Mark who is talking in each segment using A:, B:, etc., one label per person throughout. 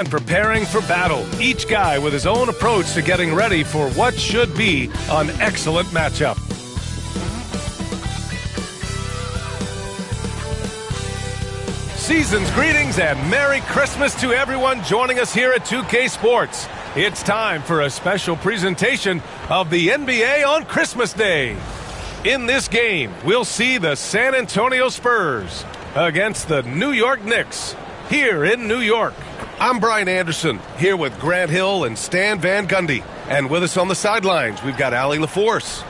A: And preparing for battle, each guy with his own approach to getting ready for what should be an excellent matchup. Season's greetings and Merry Christmas to everyone joining us here at 2K Sports. It's time for a special presentation of the NBA on Christmas Day. In this game, we'll see the San Antonio Spurs against the New York Knicks here in New York. I'm Brian Anderson, here with Grant Hill and Stan Van Gundy. And with us on the sidelines, we've got Allie LaForce.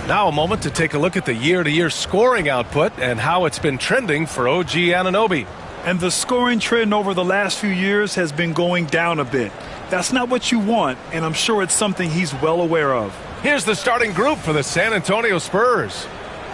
A: Now a moment to take a look at the year-to-year scoring output and how it's been trending for OG Anunoby.
B: And the scoring trend over the last few years has been going down a bit. That's not what you want, and I'm sure it's something he's well aware of.
A: Here's the starting group for the San Antonio Spurs.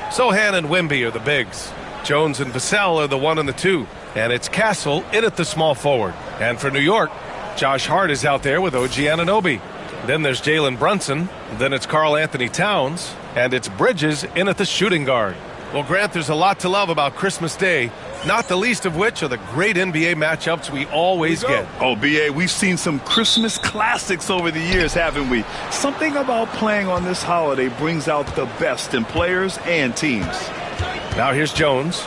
A: Sochan and Wemby are the bigs. Jones and Vassell are the 1 and the 2. And it's Castle in at the small forward. And for New York, Josh Hart is out there with OG Anunoby. Then there's Jalen Brunson. Then it's Karl Anthony Towns. And it's Bridges in at the shooting guard. Well, Grant, there's a lot to love about Christmas Day, not the least of which are the great NBA matchups we always get.
B: Oh, B.A., we've seen some Christmas classics over the years, haven't we? Something about playing on this holiday brings out the best in players and teams.
A: Now here's Jones.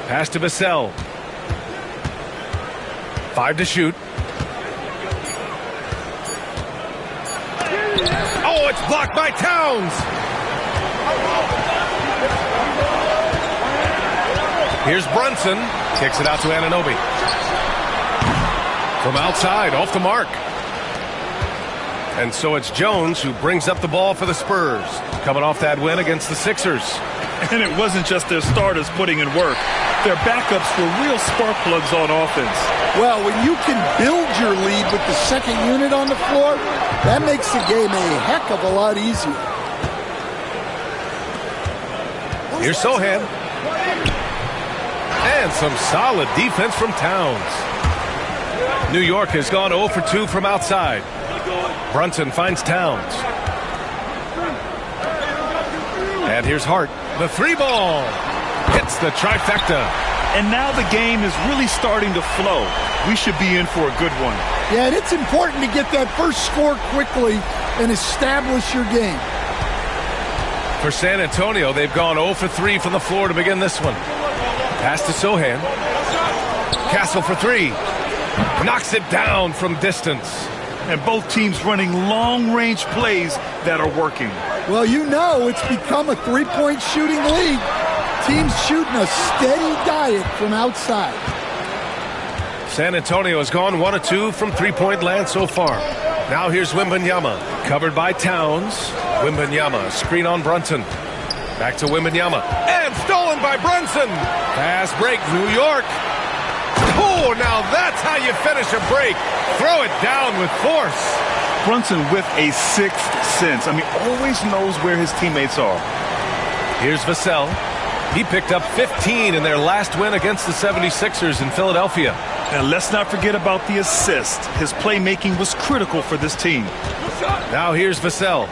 A: Pass to Vassell. 5 to shoot. Oh, it's blocked by Towns. Here's Brunson. Kicks it out to Anunoby. From outside, off the mark. And so it's Jones who brings up the ball for the Spurs, coming off that win against the Sixers.
B: And it wasn't just their starters putting in work. Their backups were real spark plugs on offense.
C: Well, when you can build your lead with the second unit on the floor, that makes the game a heck of a lot easier.
A: Here's Sochan. And some solid defense from Towns. New York has gone 0 for 2 from outside. Brunson finds Towns. And here's Hart. The 3-ball. Hits the trifecta.
B: And now the game is really starting to flow. We should be in for a good one.
C: Yeah, and it's important to get that first score quickly and establish your game.
A: For San Antonio, they've gone 0 for 3 from the floor to begin this one. Pass to Sochan. Castle for 3. Knocks it down from distance.
B: And both teams running long-range plays that are working.
C: Well, you know it's become a three-point shooting league. Teams shooting a steady diet from outside.
A: San Antonio has gone 1 of 2 from three-point land so far. Now here's Wembanyama, covered by Towns. Wembanyama, screen on Brunson. Back to Wembanyama, and stolen by Brunson. Pass break, New York. Oh, now that's how you finish a break. Throw it down with force.
B: Brunson with a sixth sense. I mean, always knows where his teammates are.
A: Here's Vassell. He picked up 15 in their last win against the 76ers in Philadelphia.
B: And let's not forget about the assist. His playmaking was critical for this team.
A: Now here's Vassell.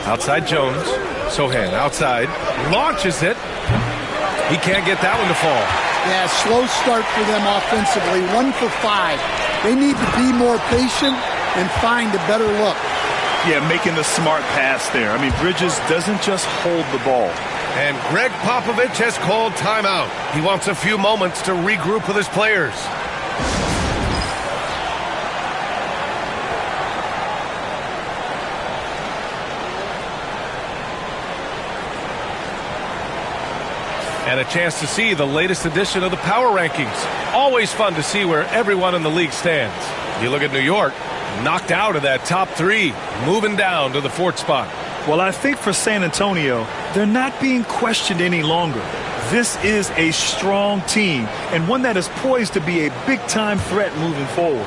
A: Outside Jones. Sochan outside. Launches it. He can't get that one to fall.
C: Yeah, slow start for them offensively. 1 for 5. They need to be more patient and find a better look.
B: Yeah, making the smart pass there. I mean, Bridges doesn't just hold the ball.
A: And Greg Popovich has called timeout. He wants a few moments to regroup with his players. And a chance to see the latest edition of the power rankings. Always fun to see where everyone in the league stands. You look at New York, knocked out of that top 3, moving down to the 4th spot.
B: Well, I think for San Antonio, they're not being questioned any longer. This is a strong team and one that is poised to be a big-time threat moving forward.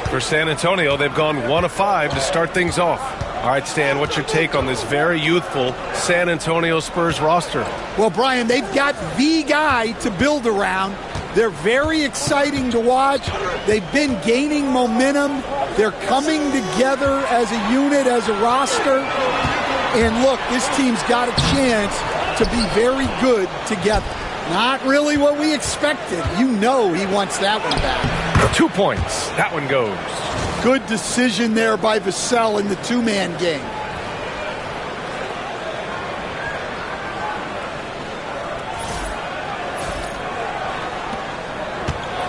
A: For San Antonio, they've gone 1 of 5 to start things off. All right, Stan, what's your take on this very youthful San Antonio Spurs roster?
C: Well, Brian, they've got the guy to build around. They're very exciting to watch. They've been gaining momentum They're coming together as a unit, as a roster. And look, this team's got a chance to be very good together. Not really what we expected. You know he wants that one back.
A: 2 points. That one goes.
C: Good decision there by Vassell in the two-man game.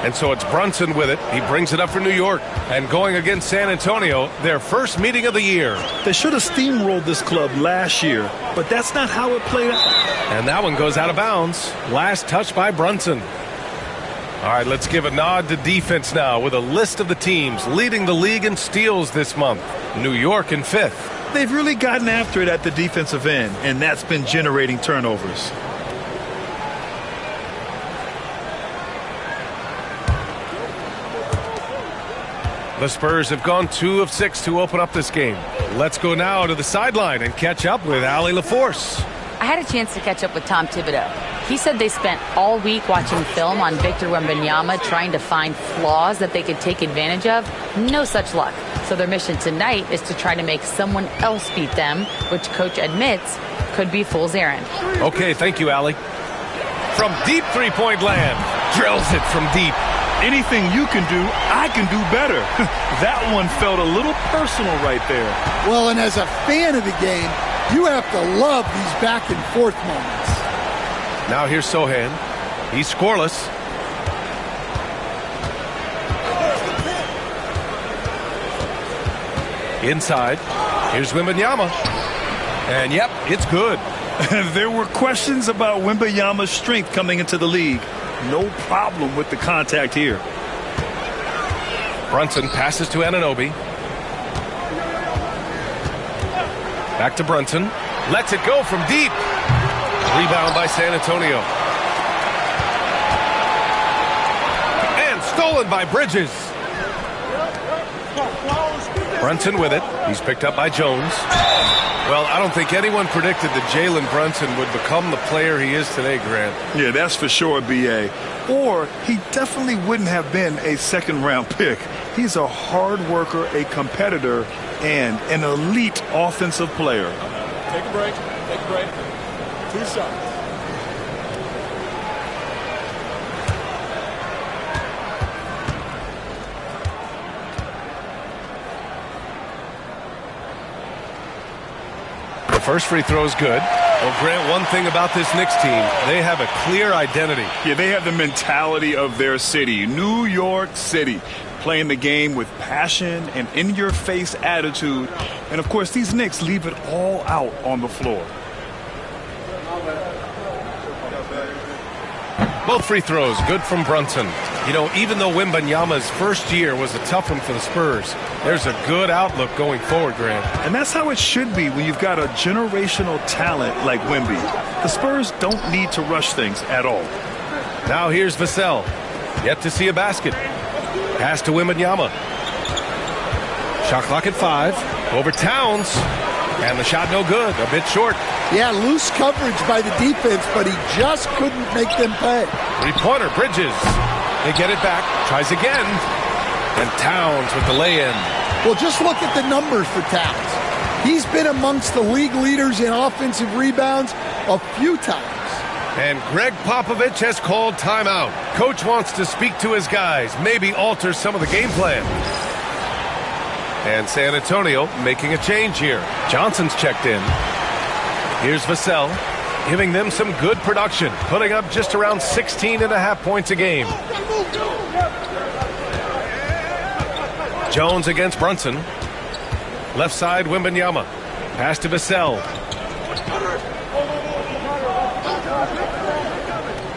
A: And so it's Brunson with it. He brings it up for New York. And going against San Antonio, their first meeting of the year.
B: They should have steamrolled this club last year, but that's not how it played out.
A: And that one goes out of bounds. Last touch by Brunson. All right, let's give a nod to defense now with a list of the teams leading the league in steals this month. New York in 5th.
B: They've really gotten after it at the defensive end, and that's been generating turnovers.
A: The Spurs have gone 2 of 6 to open up this game. Let's go now to the sideline and catch up with Allie LaForce.
D: I had a chance to catch up with Tom Thibodeau. He said they spent all week watching film on Victor Wembanyama trying to find flaws that they could take advantage of. No such luck. So their mission tonight is to try to make someone else beat them, which coach admits could be fool's errand.
A: Okay, thank you, Allie. From deep three-point land. Drills it from deep.
B: Anything you can do, I can do better. That one felt a little personal right there.
C: Well, and as a fan of the game, you have to love these back and forth moments.
A: Now here's Sohan. He's scoreless. Inside. Here's Wembanyama. And yep, it's good.
B: There were questions about Wembanyama's strength coming into the league. No problem with the contact here.
A: Brunson passes to Anunoby. Back to Brunson. Lets it go from deep. Rebound by San Antonio. And stolen by Bridges. Brunson with it. He's picked up by Jones. Well, I don't think anyone predicted that Jalen Brunson would become the player he is today, Grant.
B: Yeah, that's for sure, B.A. Or he definitely wouldn't have been a second-round pick. He's a hard worker, a competitor, and an elite offensive player.
E: Take a break. Take a break. 2 shots.
A: First free throw is good. Well, Grant, one thing about this Knicks team, they have a clear identity.
B: Yeah, they have the mentality of their city, New York City, playing the game with passion and in-your-face attitude. And, of course, these Knicks leave it all out on the floor.
A: Both free throws, good from Brunson. You know, even though Wembanyama's first year was a tough one for the Spurs, there's a good outlook going forward, Grant.
B: And that's how it should be when you've got a generational talent like Wemby. The Spurs don't need to rush things at all.
A: Now here's Vassell. Yet to see a basket. Pass to Wembanyama. Shot clock at 5. Over Towns. And the shot no good. A bit short.
C: Yeah, loose coverage by the defense, but he just couldn't make them pay.
A: Three-pointer, Bridges. They get it back. Tries again. And Towns with the lay-in.
C: Well, just look at the numbers for Towns. He's been amongst the league leaders in offensive rebounds a few times.
A: And Greg Popovich has called timeout. Coach wants to speak to his guys, maybe alter some of the game plan. And San Antonio making a change here. Johnson's checked in. Here's Vassell, giving them some good production, putting up just around 16.5 points a game. Jones against Brunson. Left side, Wembanyama. Pass to Vassell.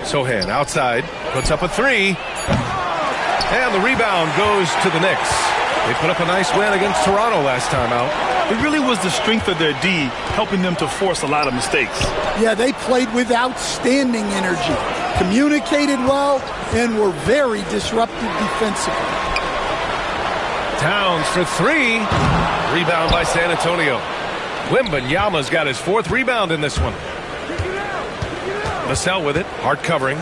A: Sohan outside, puts up a 3. And the rebound goes to the Knicks. They put up a nice win against Toronto last time out.
B: It really was the strength of their D helping them to force a lot of mistakes.
C: Yeah, they played with outstanding energy, communicated well, and were very disruptive defensively.
A: Towns for 3. Rebound by San Antonio. Wembanyama's got his 4th rebound in this one. Vassell with it, hard covering.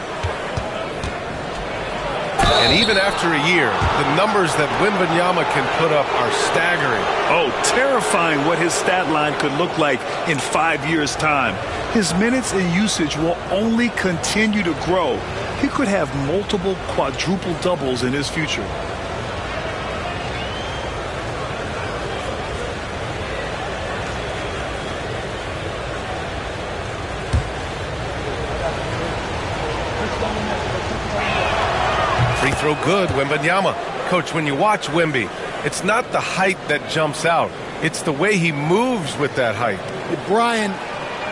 A: And even after a year, the numbers that Wembanyama can put up are staggering.
B: Oh, terrifying what his stat line could look like in 5 years' time. His minutes and usage will only continue to grow. He could have multiple quadruple doubles in his future.
A: Free throw good, Wembanyama. Coach, when you watch Wemby, it's not the height that jumps out. It's the way he moves with that height.
C: Brian,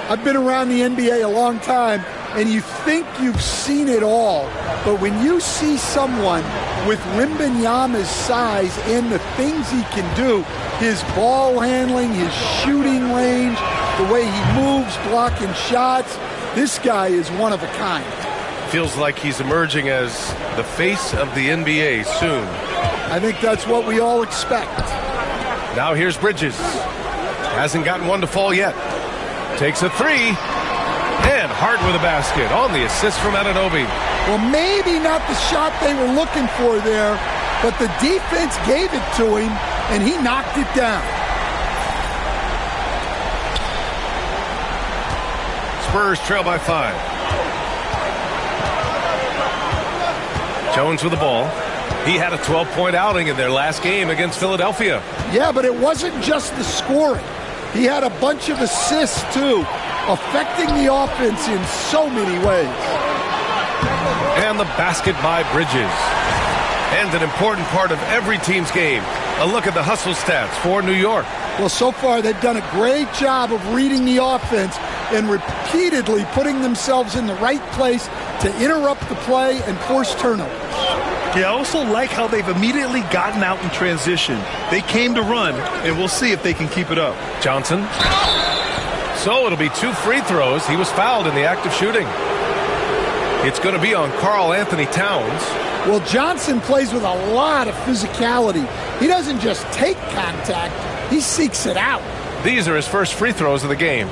C: I've been around the NBA a long time, and you think you've seen it all. But when you see someone with Wembanyama's size and the things he can do, his ball handling, his shooting range, the way he moves, blocking shots, this guy is one of a kind.
A: Feels like he's emerging as the face of the NBA soon.
C: I think that's what we all expect.
A: Now here's Bridges. Hasn't gotten one to fall yet. Takes a three. And Hart with a basket on the assist from Anunoby.
C: Well, maybe not the shot they were looking for there, but the defense gave it to him, and he knocked it down.
A: Spurs trail by 5. Jones with the ball. He had a 12-point outing in their last game against Philadelphia.
C: Yeah, but it wasn't just the scoring. He had a bunch of assists, too, affecting the offense in so many ways.
A: And the basket by Bridges. And an important part of every team's game. A look at the hustle stats for New York.
C: Well, so far they've done a great job of reading the offense and repeatedly putting themselves in the right place to interrupt the play and force turnovers.
B: Yeah, I also like how they've immediately gotten out in transition. They came to run, and we'll see if they can keep it up.
A: Johnson. So it'll be 2 free throws. He was fouled in the act of shooting. It's going to be on Karl Anthony Towns.
C: Well, Johnson plays with a lot of physicality. He doesn't just take contact, he seeks it out.
A: These are his first free throws of the game.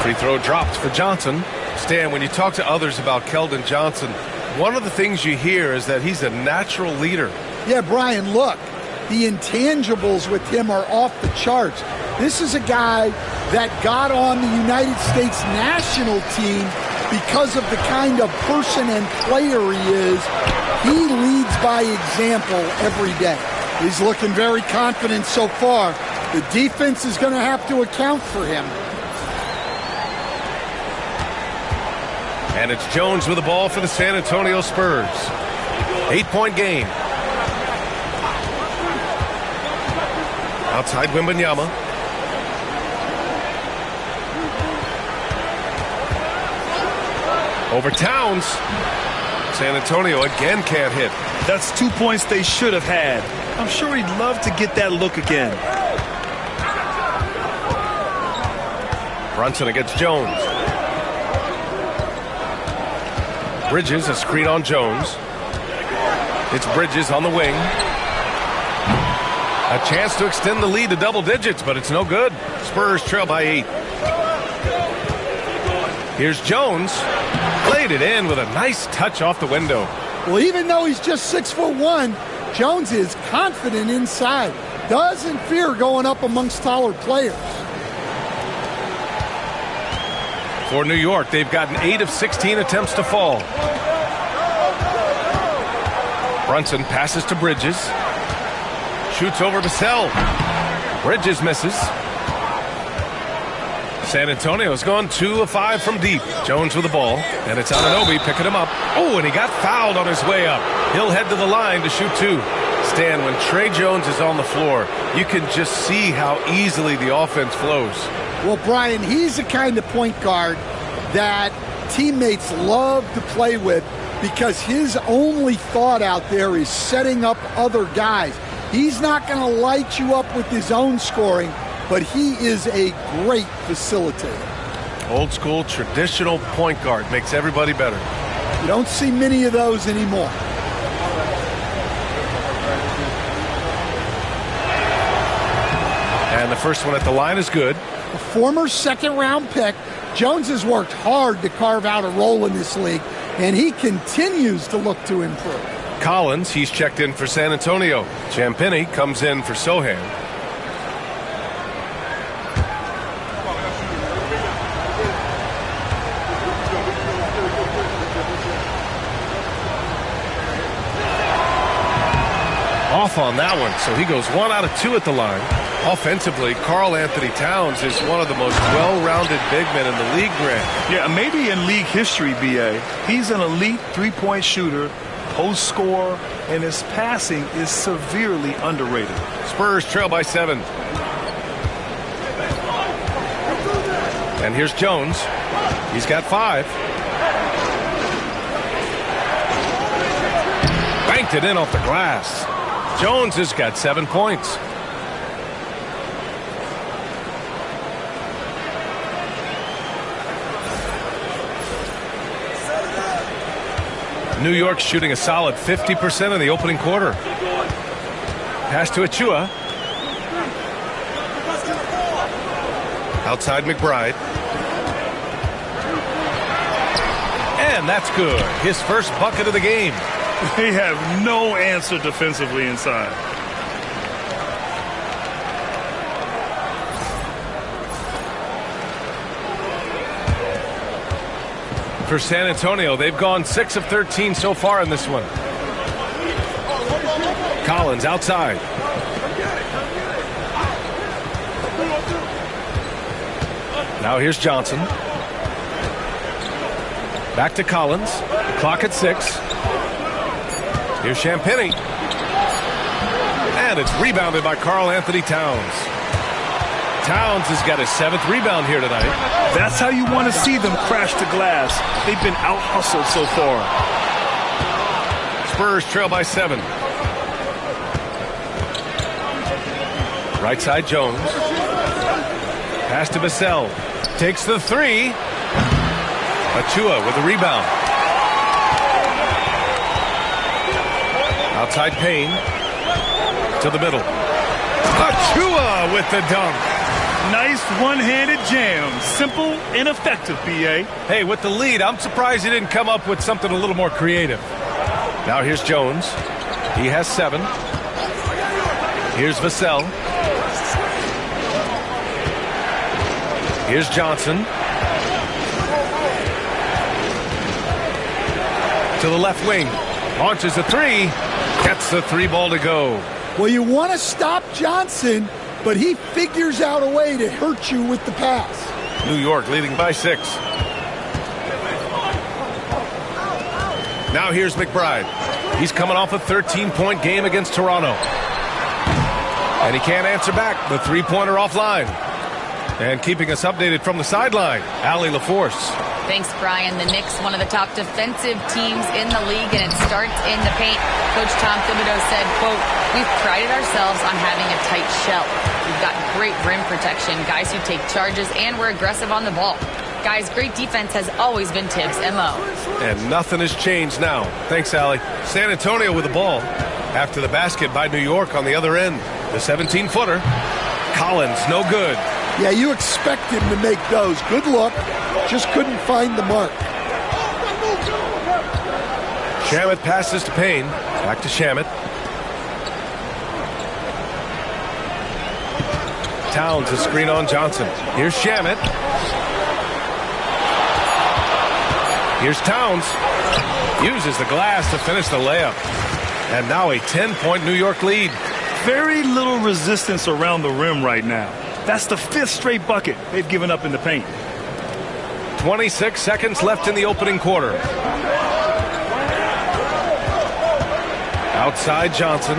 A: Free throw dropped for Johnson. Stan, when you talk to others about Keldon Johnson, one of the things you hear is that he's a natural leader.
C: Yeah, Brian, look, the intangibles with him are off the charts. This is a guy that got on the United States national team because of the kind of person and player he is. He leads by example every day. He's looking very confident so far. The defense is going to have to account for him.
A: And it's Jones with the ball for the San Antonio Spurs. 8-point game. Outside Wembanyama. Over Towns. San Antonio again can't hit.
B: That's 2 points they should have had. I'm sure he'd love to get that look again.
A: Brunson against Jones. Bridges, a screen on Jones. It's Bridges on the wing. A chance to extend the lead to double digits, but it's no good. Spurs trail by 8. Here's Jones. Played it in with a nice touch off the window.
C: Well, even though he's just 6'1", Jones is confident inside. Doesn't fear going up amongst taller players.
A: For New York, they've gotten 8 of 16 attempts to fall. Brunson passes to Bridges. Shoots over Vassell. Bridges misses. San Antonio's gone 2 of 5 from deep. Jones with the ball, and it's Anunoby picking him up. Oh, and he got fouled on his way up. He'll head to the line to shoot 2. Stan, when Trey Jones is on the floor, you can just see how easily the offense flows.
C: Well, Brian, he's the kind of point guard that teammates love to play with because his only thought out there is setting up other guys. He's not going to light you up with his own scoring, but he is a great facilitator.
A: Old school, traditional point guard makes everybody better.
C: You don't see many of those anymore.
A: And the first one at the line is good.
C: A former second-round pick, Jones has worked hard to carve out a role in this league, and he continues to look to improve.
A: Collins, he's checked in for San Antonio. Champagnie comes in for Sohan. Off on that one, so he goes 1 out of 2 at the line. Offensively, Karl Anthony Towns is one of the most well-rounded big men in the league, Grant.
B: Yeah, maybe in league history, B.A. He's an elite three-point shooter, post scorer, and his passing is severely underrated.
A: Spurs trail by 7. And here's Jones. He's got 5. Banked it in off the glass. Jones has got 7 points. New York shooting a solid 50% in the opening quarter. Pass to Achua. Outside McBride. And that's good. His first bucket of the game.
B: They have no answer defensively inside.
A: For San Antonio, they've gone 6 of 13 so far in this one. Collins outside. Now here's Johnson. Back to Collins. Clock at 6. Here's Champagnie. And it's rebounded by Karl Anthony Towns. Towns has got his 7th rebound here tonight.
B: That's how you want to see them crash the glass. They've been out-hustled so far.
A: Spurs trail by 7. Right side Jones. Pass to Vassell. Takes the 3. Achua with a rebound. Outside Payne. To the middle. Achua with the dunk.
B: Nice one-handed jam. Simple and effective, B.A.
A: Hey, with the lead, I'm surprised he didn't come up with something a little more creative. Now here's Jones. He has 7. Here's Vassell. Here's Johnson. To the left wing. Launches a 3. Gets the 3 ball to go.
C: Well, you want to stop Johnson, but he figures out a way to hurt you with the pass.
A: New York leading by 6. Now here's McBride. He's coming off a 13-point game against Toronto. And he can't answer back. The 3-pointer offline. And keeping us updated from the sideline, Allie LaForce.
D: Thanks, Brian. The Knicks, one of the top defensive teams in the league, and it starts in the paint. Coach Tom Thibodeau said, quote, "We've prided ourselves on having a tight shell. We've got great rim protection, guys who take charges, and we're aggressive on the ball. Guys, great defense has always been Tibbs' MO."
A: And nothing has changed now. Thanks, Allie. San Antonio with the ball. After the basket by New York on the other end. The 17-footer. Collins, no good.
C: Yeah, you expect him to make those. Good look. Just couldn't find the mark.
A: Shamet passes to Payne. Back to Shamet. Towns a screen on Johnson. Here's Shamet. Here's Towns. Uses the glass to finish the layup. And now a 10-point New York lead.
B: Very little resistance around the rim right now. That's the 5th straight bucket they've given up in the paint.
A: 26 seconds left in the opening quarter. Outside Johnson.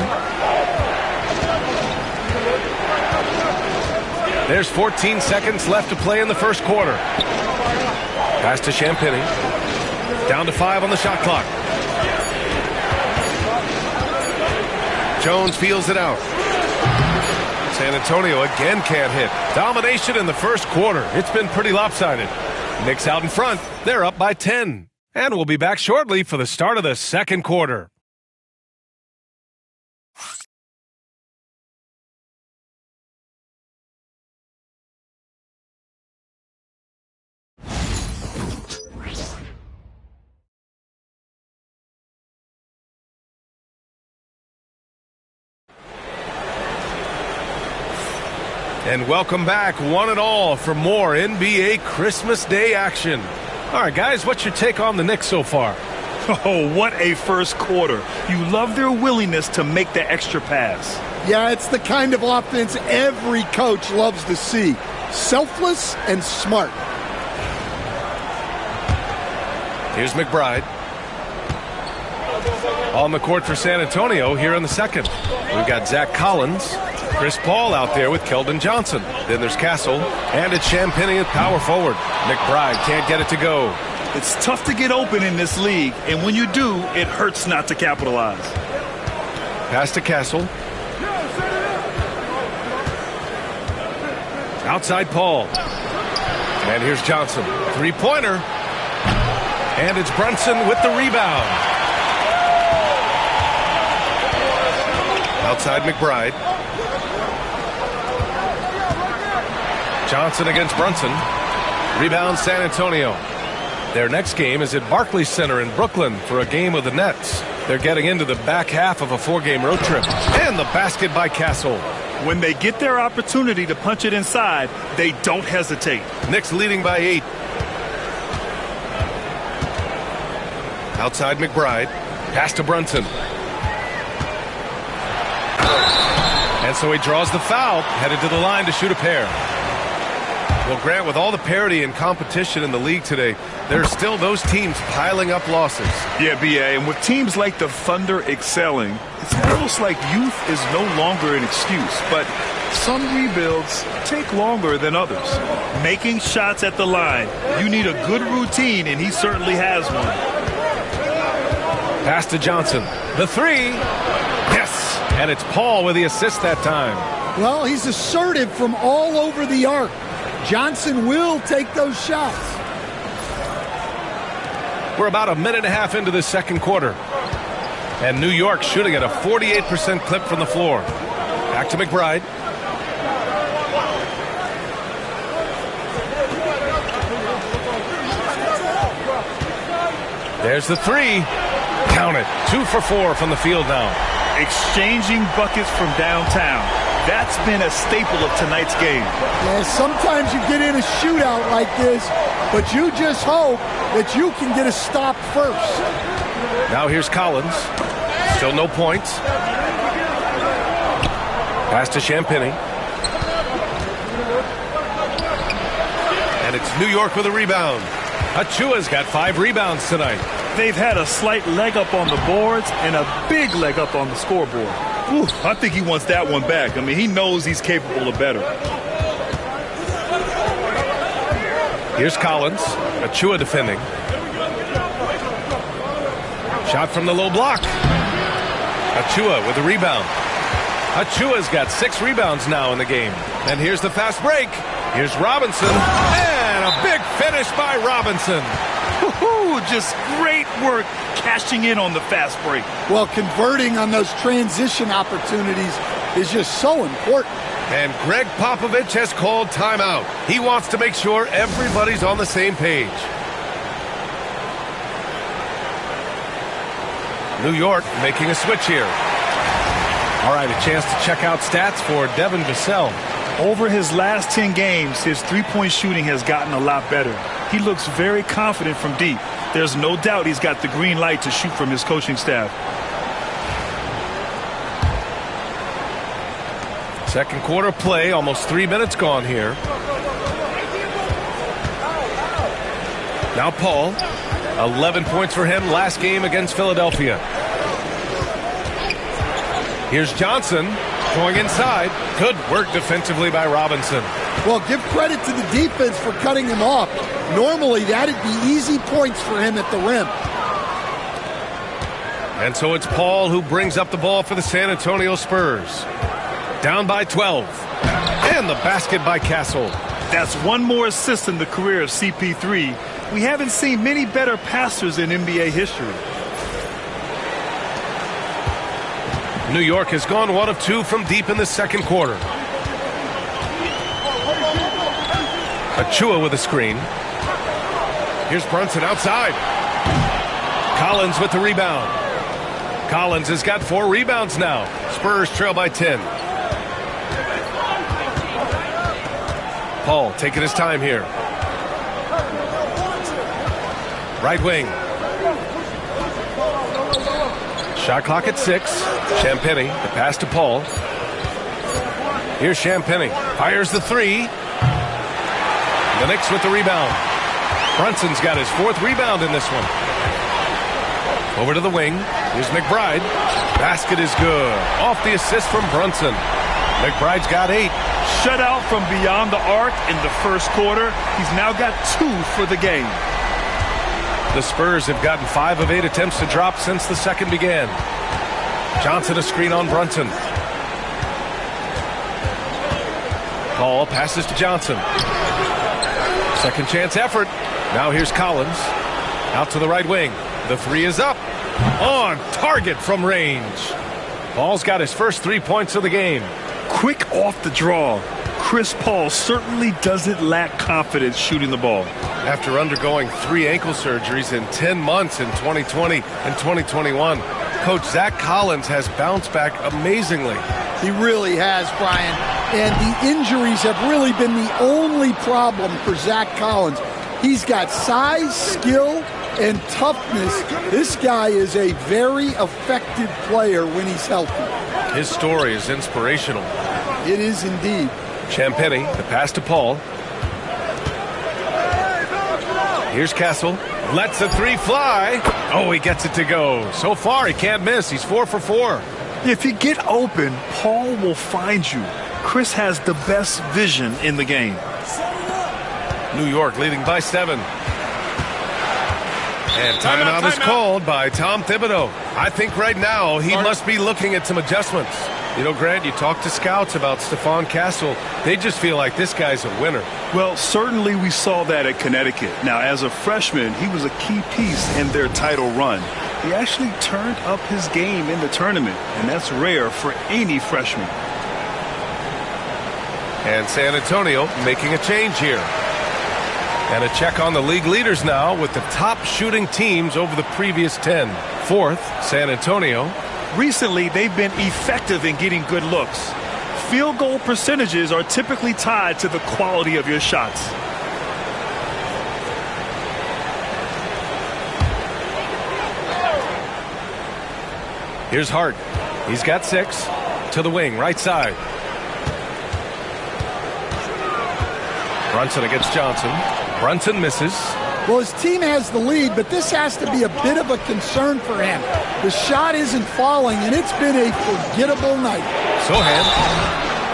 A: There's 14 seconds left to play in the first quarter. Pass to Champagnie. Down to 5 on the shot clock. Jones feels it out. San Antonio again can't hit. Domination in the first quarter. It's been pretty lopsided. Knicks out in front. They're up by 10. And we'll be back shortly for the start of the second quarter. And welcome back, one and all, for more NBA Christmas Day action. All right, guys, what's your take on the Knicks so far?
B: Oh, what a first quarter. You love their willingness to make the extra pass.
C: Yeah, it's the kind of offense every coach loves to see. Selfless and smart.
A: Here's McBride. On the court for San Antonio here in the second. We've got Zach Collins, Chris Paul out there with Keldon Johnson. Then there's Castle, and it's Champagnie at power forward. McBride can't get it to go.
B: It's tough to get open in this league, and when you do, it hurts not to capitalize.
A: Pass to Castle. Outside Paul. And here's Johnson. Three-pointer. And it's Brunson with the rebound. Outside McBride. Johnson against Brunson. Rebound San Antonio. Their next game is at Barclays Center in Brooklyn for a game of the Nets. They're getting into the back half of a 4-game road trip. And the basket by Castle.
B: When they get their opportunity to punch it inside, they don't hesitate.
A: Knicks leading by 8. Outside McBride. Pass to Brunson. And so he draws the foul, headed to the line to shoot a pair. Well, Grant, with all the parity and competition in the league today, there's still those teams piling up losses.
B: Yeah, B.A., and with teams like the Thunder excelling, it's almost like youth is no longer an excuse. But some rebuilds take longer than others. Making shots at the line, you need a good routine, and he certainly has one.
A: Pass to Johnson. The three. Yes. And it's Paul with the assist that time.
C: Well, he's assertive from all over the arc. Johnson will take those shots.
A: We're about a minute and a half into the second quarter. And New York shooting at a 48% clip from the floor. Back to McBride. There's the three. Count it. 2 for 4 from the field now.
B: Exchanging buckets from downtown. That's been a staple of tonight's game.
C: Yeah, sometimes you get in a shootout like this, but you just hope that you can get a stop first.
A: Now here's Collins. Still no points. Pass to Champagnie. And it's New York with a rebound. Achua's got 5 rebounds tonight.
B: They've had a slight leg up on the boards and a big leg up on the scoreboard. Ooh, I think he wants that one back. I mean, he knows he's capable of better.
A: Here's Collins. Achua defending. Shot from the low block. Achua with a rebound. Achua's got 6 rebounds now in the game. And here's the fast break. Here's Robinson. And a big finish by Robinson.
B: Woo-hoo, just great work cashing in on the fast break.
C: Well, converting on those transition opportunities is just so important.
A: And Greg Popovich has called timeout. He wants to make sure everybody's on the same page. New York making a switch here. All right, a chance to check out stats for Devin Vassell.
B: Over his last 10 games, his three-point shooting has gotten a lot better. He looks very confident from deep. There's no doubt he's got the green light to shoot from his coaching staff.
A: Second quarter play, almost 3 minutes gone here. Now Paul, 11 points for him last game against Philadelphia. Here's Johnson going inside. Good work defensively by Robinson.
C: Well, give credit to the defense for cutting him off. Normally, that'd be easy points for him at the rim.
A: And so it's Paul who brings up the ball for the San Antonio Spurs. Down by 12. And the basket by Castle.
B: That's one more assist in the career of CP3. We haven't seen many better passers in NBA history.
A: New York has gone 1 of 2 from deep in the second quarter. Achua with a screen. Here's Brunson outside. Collins with the rebound. Collins has got 4 rebounds now. Spurs trail by 10. Paul taking his time here. Right wing. Shot clock at 6. Champagnie, the pass to Paul. Here's Champagnie. Fires the 3. The Knicks with the rebound. Brunson's got his 4th rebound in this one. Over to the wing. Here's McBride. Basket is good. Off the assist from Brunson. McBride's got 8.
B: Shut out from beyond the arc in the first quarter. He's now got 2 for the game.
A: The Spurs have gotten 5 of 8 attempts to drop since the second began. Johnson a screen on Brunson. Paul passes to Johnson. Second chance effort. Now here's Collins. Out to the right wing. The 3 is up. On target from range. Paul's got his first 3 points of the game.
B: Quick off the draw. Chris Paul certainly doesn't lack confidence shooting the ball.
A: After undergoing 3 ankle surgeries in 10 months in 2020 and 2021, Coach Zach Collins has bounced back amazingly.
C: He really has, Brian. And the injuries have really been the only problem for Zach Collins. He's got size, skill, and toughness. This guy is a very effective player when he's healthy.
A: His story is inspirational.
C: It is indeed.
A: Champagnie, the pass to Paul. Here's Castle. Lets the 3 fly. Oh, he gets it to go. So far, he can't miss. He's 4 for 4.
B: If you get open, Paul will find you. Chris has the best vision in the game.
A: New York leading by 7. And timeout is called by Tom Thibodeau. I think right now he must be looking at some adjustments. You know, Grant, you talk to scouts about Stephon Castle. They just feel like this guy's a winner.
B: Well, certainly we saw that at Connecticut. Now, as a freshman, he was a key piece in their title run. He actually turned up his game in the tournament, and that's rare for any freshman.
A: And San Antonio making a change here. And a check on the league leaders now with the top shooting teams over the previous 10. 4th, San Antonio.
B: Recently, they've been effective in getting good looks. Field goal percentages are typically tied to the quality of your shots.
A: Here's Hart. He's got 6. To the wing, right side. Brunson against Johnson. Brunson misses.
C: Well, his team has the lead, but this has to be a bit of a concern for him. The shot isn't falling, and it's been a forgettable night.
A: Sohan.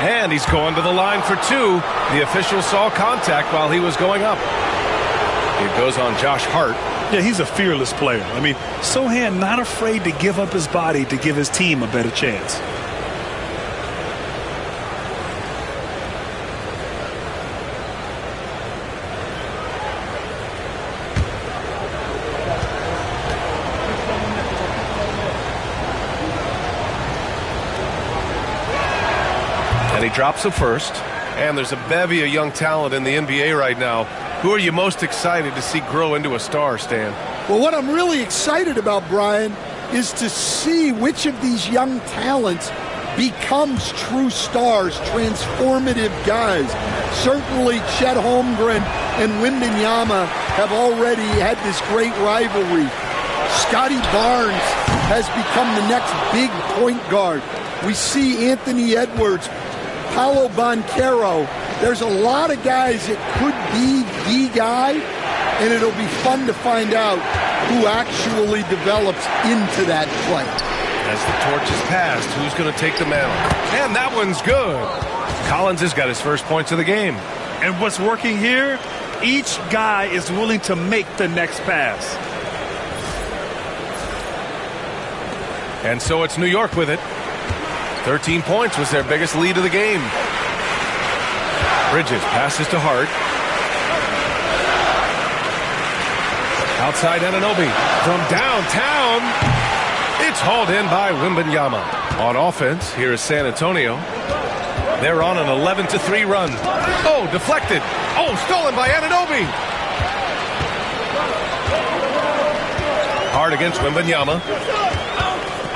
A: And he's going to the line for 2. The official saw contact while he was going up. It goes on Josh Hart.
B: Yeah, he's a fearless player. I mean, Sohan not afraid to give up his body to give his team a better chance.
A: And he drops the first. And there's a bevy of young talent in the NBA right now. Who are you most excited to see grow into a star, Stan?
C: Well, what I'm really excited about, Brian, is to see which of these young talents becomes true stars, transformative guys. Certainly Chet Holmgren and Wembanyama have already had this great rivalry. Scotty Barnes has become the next big point guard. We see Anthony Edwards, Paolo Banchero. There's a lot of guys that could be the guy, and it'll be fun to find out who actually develops into that play.
A: As the torch is passed, who's going to take the mantle? And that one's good. Collins has got his first points of the game.
B: And what's working here, each guy is willing to make the next pass.
A: And so it's New York with it. 13 points was their biggest lead of the game. Bridges passes to Hart. Outside Anunoby from downtown. It's hauled in by Wembanyama. On offense, here is San Antonio. They're on an 11-3 run. Oh, deflected. Oh, stolen by Anunoby. Hart against Wembanyama.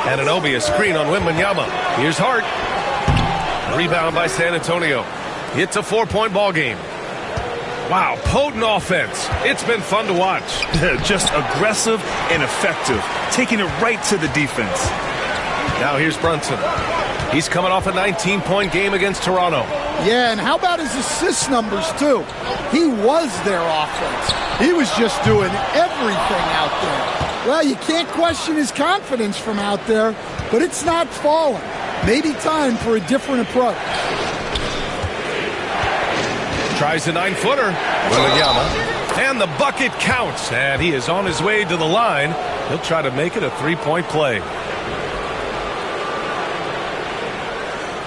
A: Anunoby, a screen on Wembanyama. Here's Hart. Rebound by San Antonio. It's a 4-point ball game. Wow, potent offense. It's been fun to watch.
B: Just aggressive and effective, taking it right to the defense.
A: Now here's Brunson. He's coming off a 19-point game against Toronto.
C: Yeah, and how about his assist numbers, too? He was their offense. He was just doing everything out there. Well, you can't question his confidence from out there, but it's not falling. Maybe time for a different approach.
A: Tries a 9-footer. Wembanyama. And the bucket counts. And he is on his way to the line. He'll try to make it a 3-point play.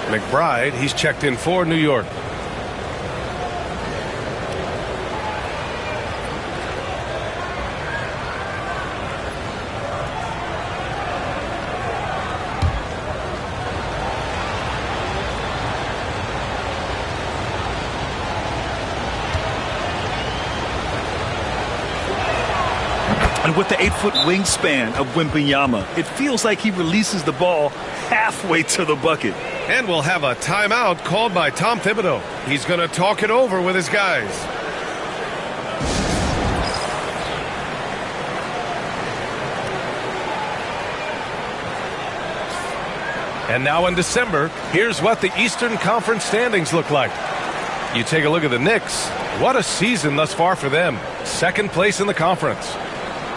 A: McBride, he's checked in for New York.
B: And with the 8-foot wingspan of Wembanyama, it feels like he releases the ball halfway to the bucket.
A: And we'll have a timeout called by Tom Thibodeau. He's going to talk it over with his guys. And now in December, here's what the Eastern Conference standings look like. You take a look at the Knicks. What a season thus far for them. Second place in the conference.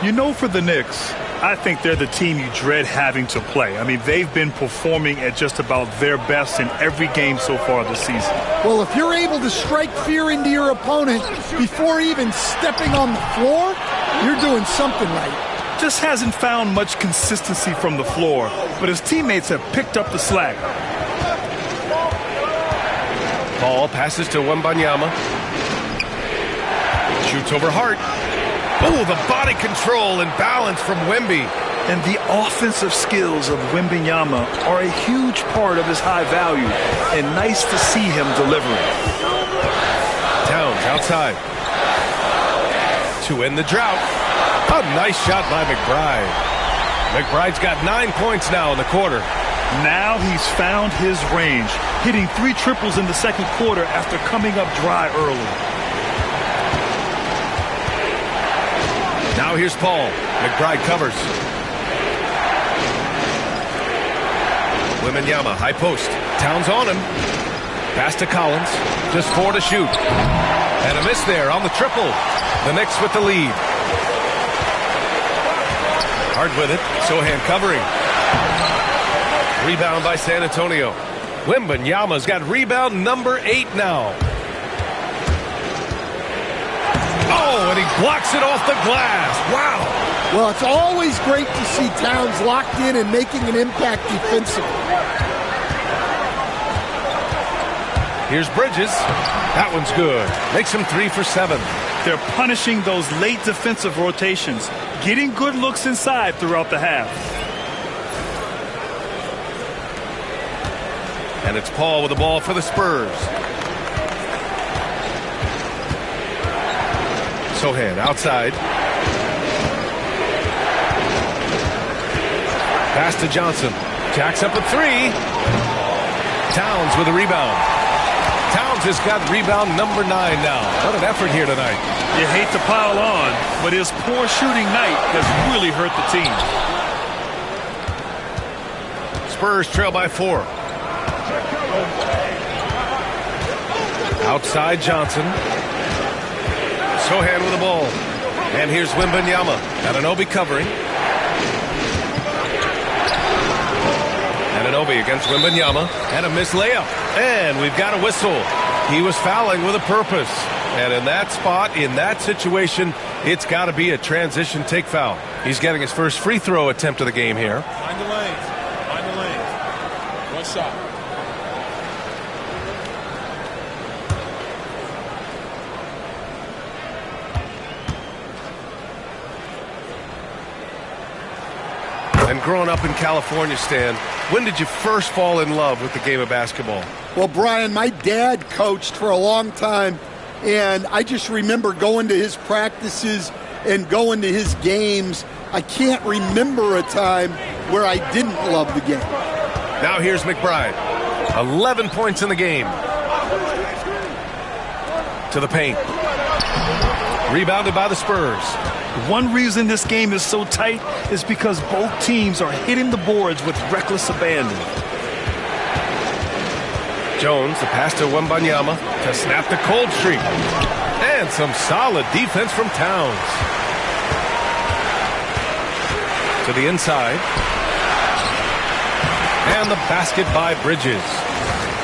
B: You know, for the Knicks, I think they're the team you dread having to play. I mean, they've been performing at just about their best in every game so far this season.
C: Well, if you're able to strike fear into your opponent before even stepping on the floor, you're doing something right.
B: Just hasn't found much consistency from the floor, but his teammates have picked up the slack.
A: Ball passes to Wembanyama. Shoots over Hart. Oh, the body control and balance from Wemby.
B: And the offensive skills of Wembanyama are a huge part of his high value, and nice to see him delivering.
A: Towns outside. To end the drought. A nice shot by McBride. McBride's got 9 points now in the quarter.
B: Now he's found his range, hitting 3 triples in the second quarter after coming up dry early.
A: Now here's Paul. McBride covers. Wembanyama, high post. Towns on him. Pass to Collins. Just 4 to shoot. And a miss there on the triple. The Knicks with the lead. Hard with it. Sohan covering. Rebound by San Antonio. Wembanyama's got rebound number 8 now. Oh, and he blocks it off the glass. Wow.
C: Well, it's always great to see Towns locked in and making an impact defensively.
A: Here's Bridges. That one's good. Makes him 3 for 7.
B: They're punishing those late defensive rotations, getting good looks inside throughout the half.
A: And it's Paul with the ball for the Spurs. Sohan outside. Pass to Johnson. Jacks up a 3. Towns with a rebound. Towns has got rebound number 9 now. What an effort here tonight.
B: You hate to pile on, but his poor shooting night has really hurt the team.
A: Spurs trail by 4. Outside Johnson. Sohan with the ball. And here's Wembanyama. Anunoby covering. Anunoby against Wembanyama. And a missed layup. And we've got a whistle. He was fouling with a purpose. And in that spot, in that situation, it's got to be a transition take foul. He's getting his first free throw attempt of the game here.
E: Find the lanes. Find the lanes. One shot.
A: And growing up in California, Stan, when did you first fall in love with the game of basketball?
C: Well, Brian, my dad coached for a long time, and I just remember going to his practices and going to his games. I can't remember a time where I didn't love the game.
A: Now here's McBride. 11 points in the game. To the paint. Rebounded by the Spurs.
B: One reason this game is so tight is because both teams are hitting the boards with reckless abandon.
A: Jones, the pass to Wembanyama to snap the cold streak. And some solid defense from Towns. To the inside. And the basket by Bridges.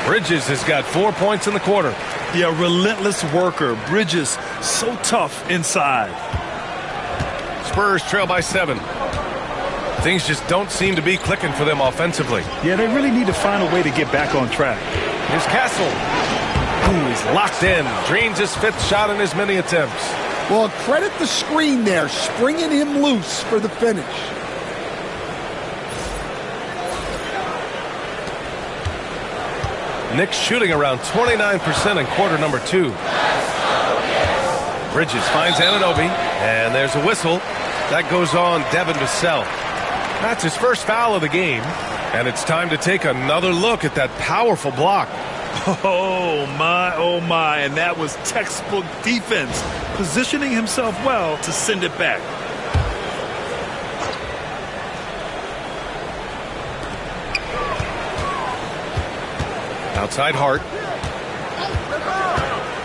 A: Bridges has got 4 points in the quarter.
B: Yeah, relentless worker. Bridges, so tough inside.
A: Spurs trail by 7. Things just don't seem to be clicking for them offensively.
B: Yeah, they really need to find a way to get back on track.
A: Here's Castle. Ooh, he's locked in. Drains his 5th shot in as many attempts.
C: Well, credit the screen there, springing him loose for the finish.
A: Knicks shooting around 29% in quarter number 2. Bridges finds Anunoby, and there's a whistle. That goes on Devin Vassell. That's his first foul of the game, and it's time to take another look at that powerful block.
B: Oh my, and that was textbook defense, positioning himself well to send it back.
A: Outside Hart.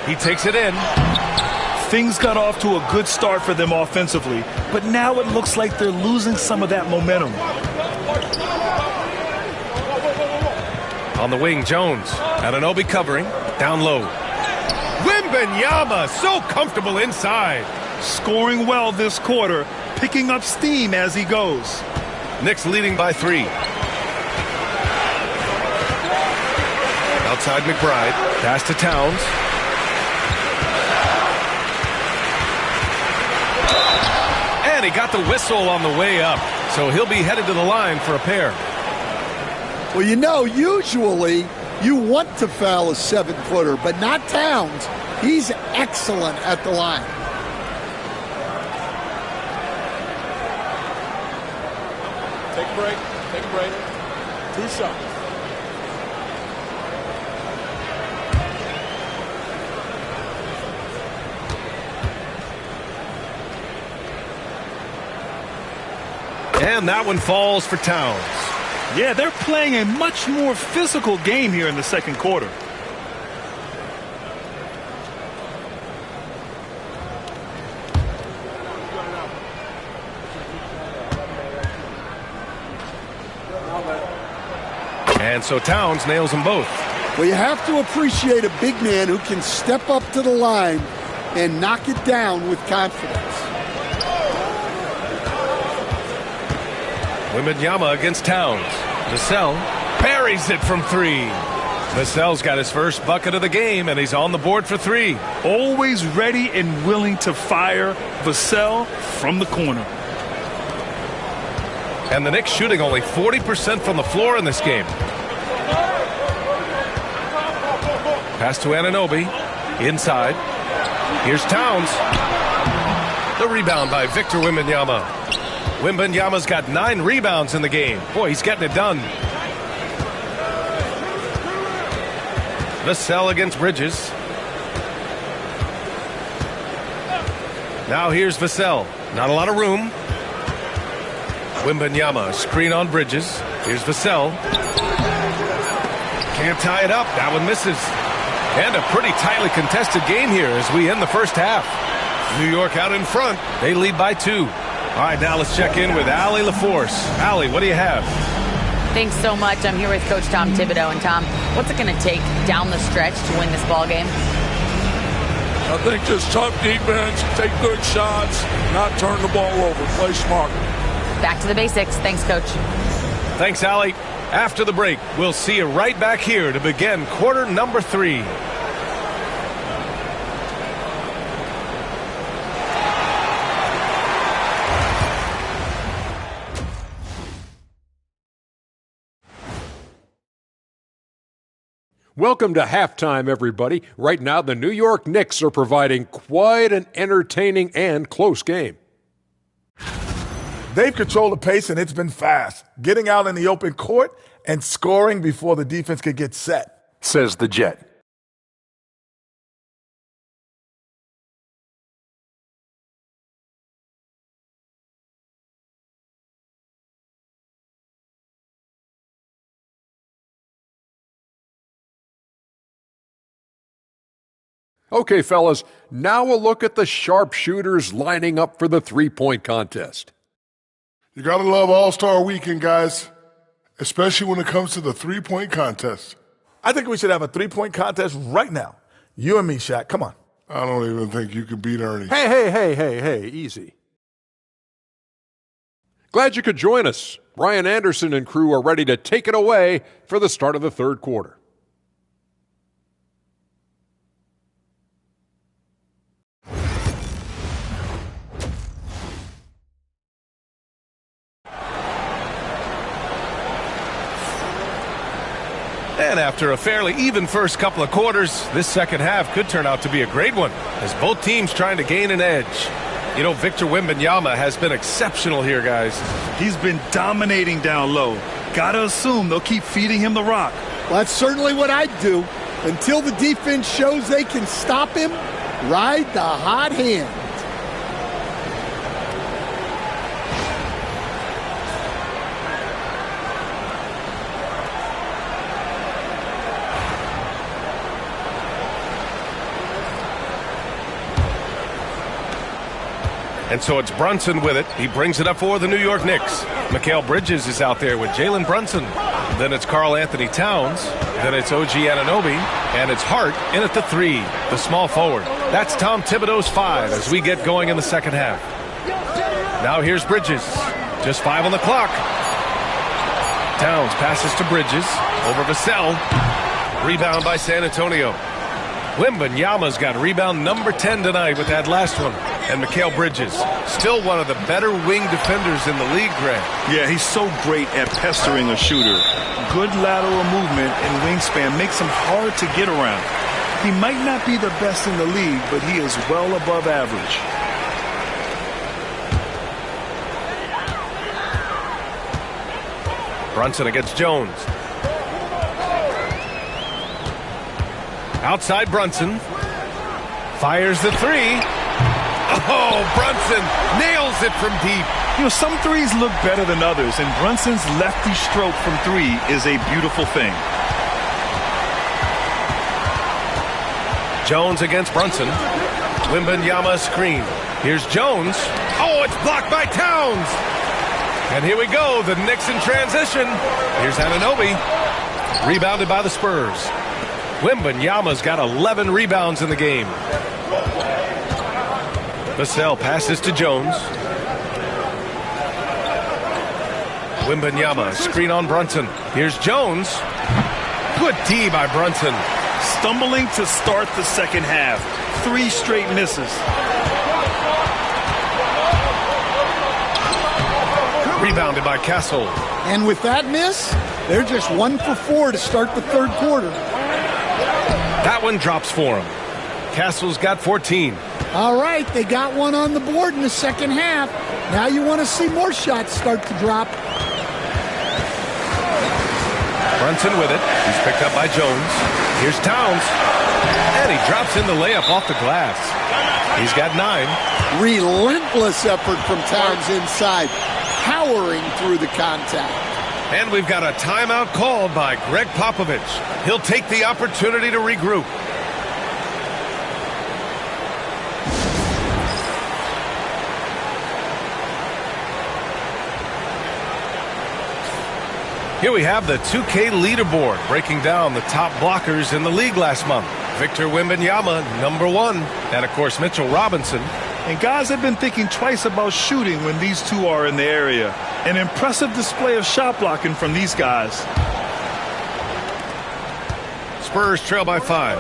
A: He takes it in.
B: Things got off to a good start for them offensively, but now it looks like they're losing some of that momentum.
A: On the wing, Jones. Anunoby covering. Down low. Wembanyama, so comfortable inside.
B: Scoring well this quarter, picking up steam as he goes.
A: Knicks leading by 3. Outside McBride. Pass to Towns. And he got the whistle on the way up. So he'll be headed to the line for a pair.
C: Well, you know, usually you want to foul a 7-footer, but not Towns. He's excellent at the line.
E: Take a break. Take a break. 2 shots.
A: And that one falls for Towns.
B: Yeah, they're playing a much more physical game here in the second quarter.
A: And so Towns nails them both.
C: Well, you have to appreciate a big man who can step up to the line and knock it down with confidence.
A: Wembanyama against Towns. Vassell buries it from 3. Vassell's got his first bucket of the game, and he's on the board for 3.
B: Always ready and willing to fire. Vassell from the corner.
A: And the Knicks shooting only 40% from the floor in this game. Pass to Anunoby. Inside. Here's Towns. The rebound by Victor Wembanyama. Wembanyama's got 9 rebounds in the game. Boy, he's getting it done. Vassell against Bridges. Now here's Vassell. Not a lot of room. Wembanyama, screen on Bridges. Here's Vassell. Can't tie it up. That one misses. And a pretty tightly contested game here as we end the first half. New York out in front. They lead by 2. All right, now let's check in with Allie LaForce. Allie, what do you have?
D: Thanks so much. I'm here with Coach Tom Thibodeau. And Tom, what's it going to take down the stretch to win this ball game?
E: I think just tough defense, take good shots, not turn the ball over, play smart.
D: Back to the basics. Thanks, Coach.
A: Thanks, Allie. After the break, we'll see you right back here to begin quarter number 3.
F: Welcome to halftime, everybody. Right now, the New York Knicks are providing quite an entertaining and close game.
G: They've controlled the pace, and it's been fast, getting out in the open court and scoring before the defense could get set,
B: says the Jet.
F: Okay, fellas, now a look at the sharpshooters lining up for the three-point contest.
E: You gotta love All-Star Weekend, guys, especially when it comes to the three-point contest.
G: I think we should have a three-point contest right now. You and me, Shaq. Come on.
E: I don't even think you could beat Ernie.
F: Hey, easy. Glad you could join us. Brian Anderson and crew are ready to take it away for the start of the third quarter.
A: And after a fairly even first couple of quarters, this second half could turn out to be a great one, as both teams trying to gain an edge. You know, Victor Wembanyama has been exceptional here, guys.
B: He's been dominating down low. Gotta assume they'll keep feeding him the rock.
C: Well, that's certainly what I'd do. Until the defense shows they can stop him, ride the hot hand.
A: And so it's Brunson with it. He brings it up for the New York Knicks. Mikal Bridges is out there with Jalen Brunson. Then it's Karl Anthony Towns. Then it's OG Anunoby. And it's Hart in at the 3, the small forward. That's Tom Thibodeau's 5 as we get going in the second half. Now here's Bridges. Just 5 on the clock. Towns passes to Bridges. Over Vassell. Rebound by San Antonio. Wembanyama's got rebound number 10 tonight with that last one. And Mikal Bridges, still one of the better wing defenders in the league, Greg.
B: Yeah, he's so great at pestering a shooter. Good lateral movement and wingspan makes him hard to get around. He might not be the best in the league, but he is well above average.
A: Brunson against Jones. Outside Brunson. Fires the 3. Oh, Brunson nails it from deep.
B: You know, some threes look better than others, and Brunson's lefty stroke from 3 is a beautiful thing.
A: Jones against Brunson. Wembanyama screen. Here's Jones. Oh, it's blocked by Towns. And here we go, the Knicks in transition. Here's Anunoby. Rebounded by the Spurs. Wembanyama's got 11 rebounds in the game. Vassell passes to Jones. Wembanyama, screen on Brunson. Here's Jones. Good D by Brunson.
B: Stumbling to start the second half. 3 straight misses.
A: Rebounded by Castle.
C: And with that miss, they're just 1 for 4 to start the third quarter.
A: That one drops for him. Castle's got 14.
C: All right, they got one on the board in the second half. Now you want to see more shots start to drop.
A: Brunson with it. He's picked up by Jones. Here's Towns. And he drops in the layup off the glass. He's got 9.
C: Relentless effort from Towns inside, powering through the contact.
A: And we've got a timeout called by Greg Popovich. He'll take the opportunity to regroup. Here we have the 2K leaderboard breaking down the top blockers in the league last month. Victor Wembanyama, number 1. And, of course, Mitchell Robinson.
B: And guys have been thinking twice about shooting when these two are in the area. An impressive display of shot blocking from these guys.
A: Spurs trail by 5.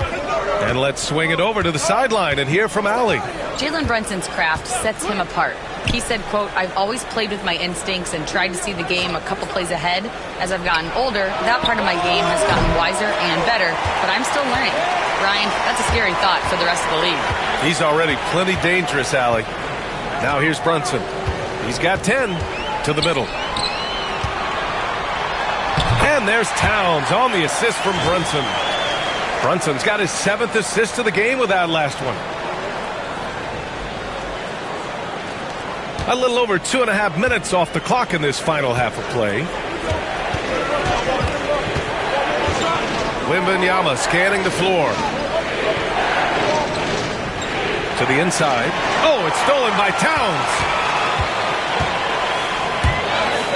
A: And let's swing it over to the sideline and hear from Allie.
D: Jalen Brunson's craft sets him apart. He said, quote, "I've always played with my instincts and tried to see the game a couple plays ahead. As I've gotten older, that part of my game has gotten wiser and better, but I'm still learning." Ryan, that's a scary thought for the rest of the league.
A: He's already plenty dangerous, Allie. Now here's Brunson. He's got 10 to the middle. And there's Towns on the assist from Brunson. Brunson's got his 7th assist of the game with that last one. A little over 2.5 minutes off the clock in this final half of play. Wembanyama scanning the floor. To the inside. Oh, it's stolen by Towns.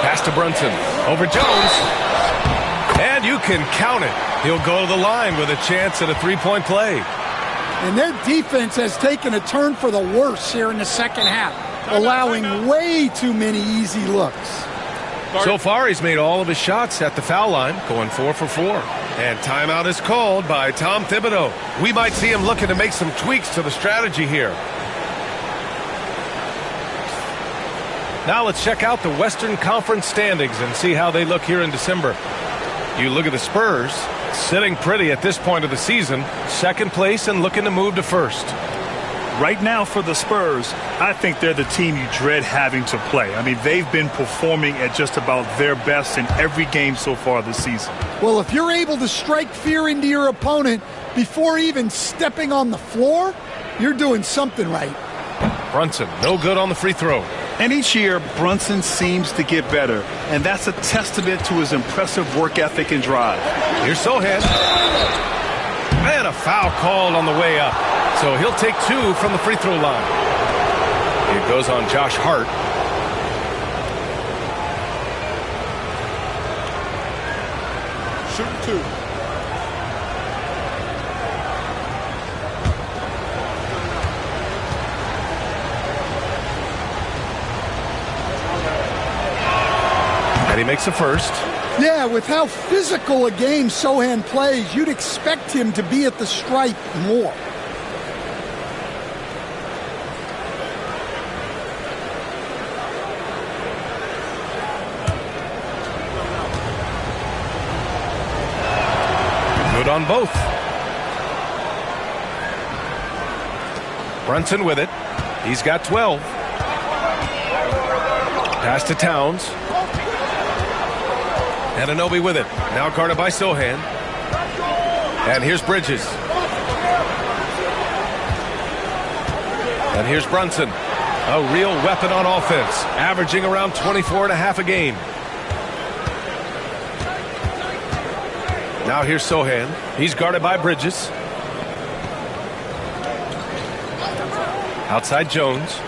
A: Pass to Brunson. Over Jones. And you can count it. He'll go to the line with a chance at a three-point play.
C: And their defense has taken a turn for the worse here in the second half, allowing way too many easy looks.
A: So far, he's made all of his shots at the foul line, going 4 for 4. And timeout is called by Tom Thibodeau. We might see him looking to make some tweaks to the strategy here. Now let's check out the Western Conference standings and see how they look here in December. You look at the Spurs, sitting pretty at this point of the season, 2nd place and looking to move to 1st.
B: Right now for the Spurs, I think they're the team you dread having to play. I mean, they've been performing at just about their best in every game so far this season.
C: Well, if you're able to strike fear into your opponent before even stepping on the floor, you're doing something right.
A: Brunson, no good on the free throw.
B: And each year, Brunson seems to get better, and that's a testament to his impressive work ethic and drive.
A: Here's Sohan. And a foul called on the way up. So he'll take 2 from the free throw line. It goes on Josh Hart.
E: Shoot 2.
A: And he makes a first.
C: Yeah, with how physical a game Sohan plays, you'd expect him to be at the stripe more.
A: Good on both. Brunson with it. He's got 12. Pass to Towns. Anunoby with it. Now guarded by Sohan. And here's Bridges. And here's Brunson. A real weapon on offense. Averaging around 24.5 a game. Now here's Sohan. He's guarded by Bridges. Outside Jones.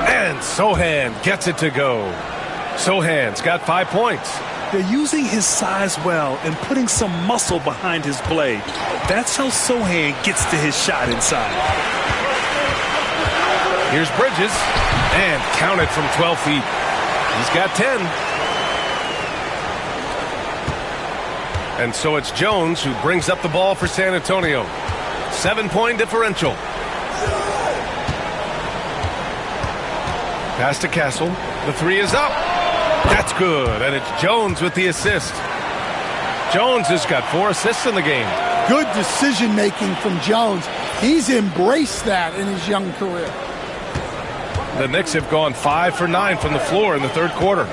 A: And Sohan gets it to go. Sohan's got 5 points.
B: They're using his size well and putting some muscle behind his blade. That's how Sohan gets to his shot inside.
A: Here's Bridges. And counted from 12 feet. He's got 10. And so it's Jones who brings up the ball for San Antonio. 7-point differential. Pass to Castle. The 3 is up. That's good. And it's Jones with the assist. Jones has got 4 assists in the game.
C: Good decision-making from Jones. He's embraced that in his young career.
A: The Knicks have gone 5 for 9 from the floor in the 3rd quarter.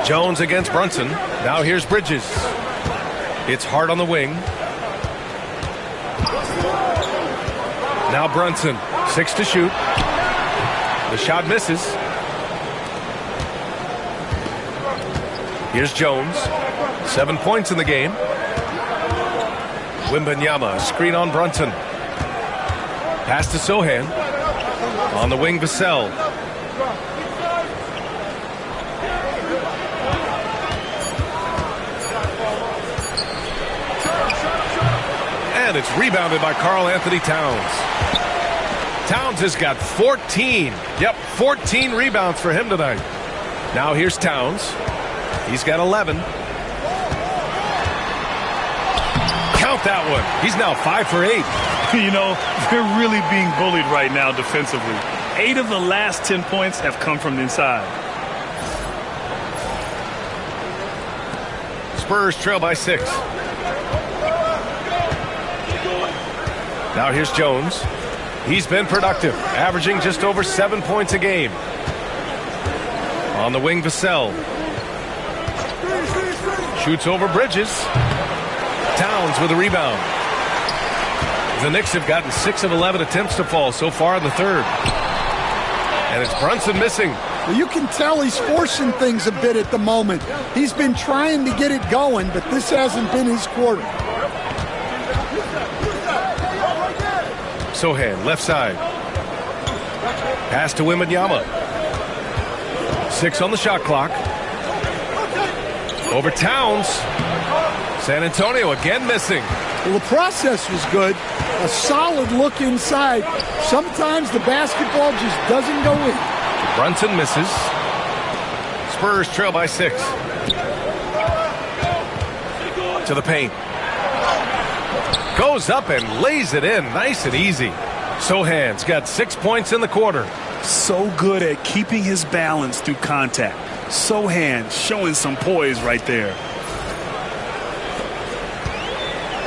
A: Jones against Brunson. Now here's Bridges. It's Hart on the wing. Now Brunson. 6 to shoot. The shot misses. Here's Jones. 7 points in the game. Wembanyama, screen on Brunson. Pass to Sohan. On the wing, Vassell. And it's rebounded by Karl Anthony Towns. Towns has got 14. Yep, 14 rebounds for him tonight. Now here's Towns. He's got 11. Count that one. He's now 5 for 8.
B: You know, they're really being bullied right now defensively. 8 of the last 10 points have come from the inside.
A: Spurs trail by 6. Now here's Jones. He's been productive, averaging just over 7 points a game. On the wing, Vassell. Shoots over Bridges. Towns with a rebound. The Knicks have gotten 6 of 11 attempts to fall so far in the third. And it's Brunson missing.
C: Well, you can tell he's forcing things a bit at the moment. He's been trying to get it going, but this hasn't been his quarter.
A: Sohan, left side. Pass to Wembanyama. 6 on the shot clock. Over Towns. San Antonio again missing.
C: Well, the process was good. A solid look inside. Sometimes the basketball just doesn't go in.
A: Brunson misses. Spurs trail by 6. To the paint. Goes up and lays it in nice and easy. Sohan's got 6 points in the quarter.
B: So good at keeping his balance through contact. Sohan showing some poise right there.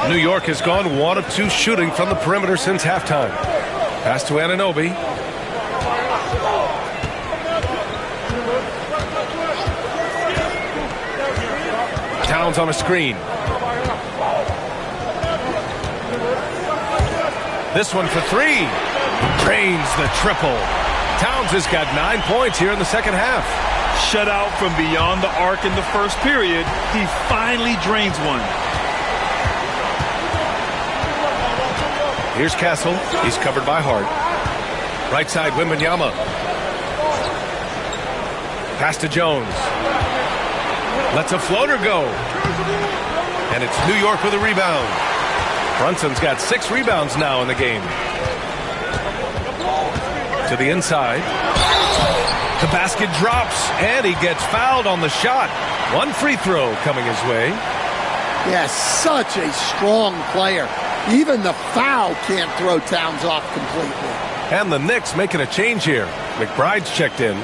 A: New York has gone 1 of 2 shooting from the perimeter since halftime. Pass to Anunoby. Towns on a screen. This one for 3. Drains the triple. Towns has got 9 points here in the second half.
B: Shut out from beyond the arc in the first period. He finally drains one.
A: Here's Castle. He's covered by Hart. Right side, Wembanyama. Pass to Jones. Lets a floater go. And it's New York with a rebound. Brunson's got 6 rebounds now in the game. To the inside. The basket drops, and he gets fouled on the shot. 1 free throw coming his way.
C: Yes, such a strong player. Even the foul can't throw Towns off completely.
A: And the Knicks making a change here. McBride's checked in.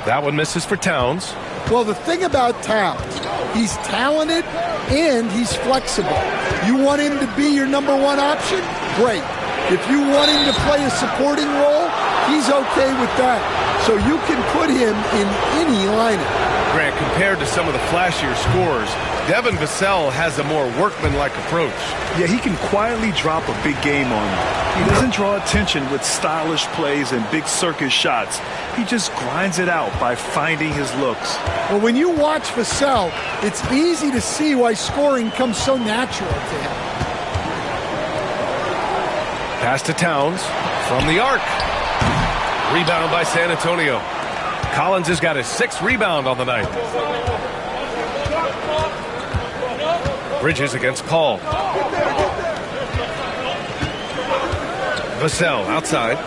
A: That one misses for Towns.
C: Well, the thing about Towns, he's talented and he's flexible. You want him to be your number 1 option? Great. If you want him to play a supporting role, he's okay with that. So you can put him in any lineup.
A: Grant, compared to some of the flashier scorers, Devin Vassell has a more workmanlike approach.
B: Yeah, he can quietly drop a big game on you. He doesn't draw attention with stylish plays and big circus shots. He just grinds it out by finding his looks.
C: Well, when you watch Vassell, it's easy to see why scoring comes so natural to him.
A: Pass to Towns from the arc. Rebound by San Antonio. Collins has got his 6th rebound on the night. Bridges against Paul. Vassell outside.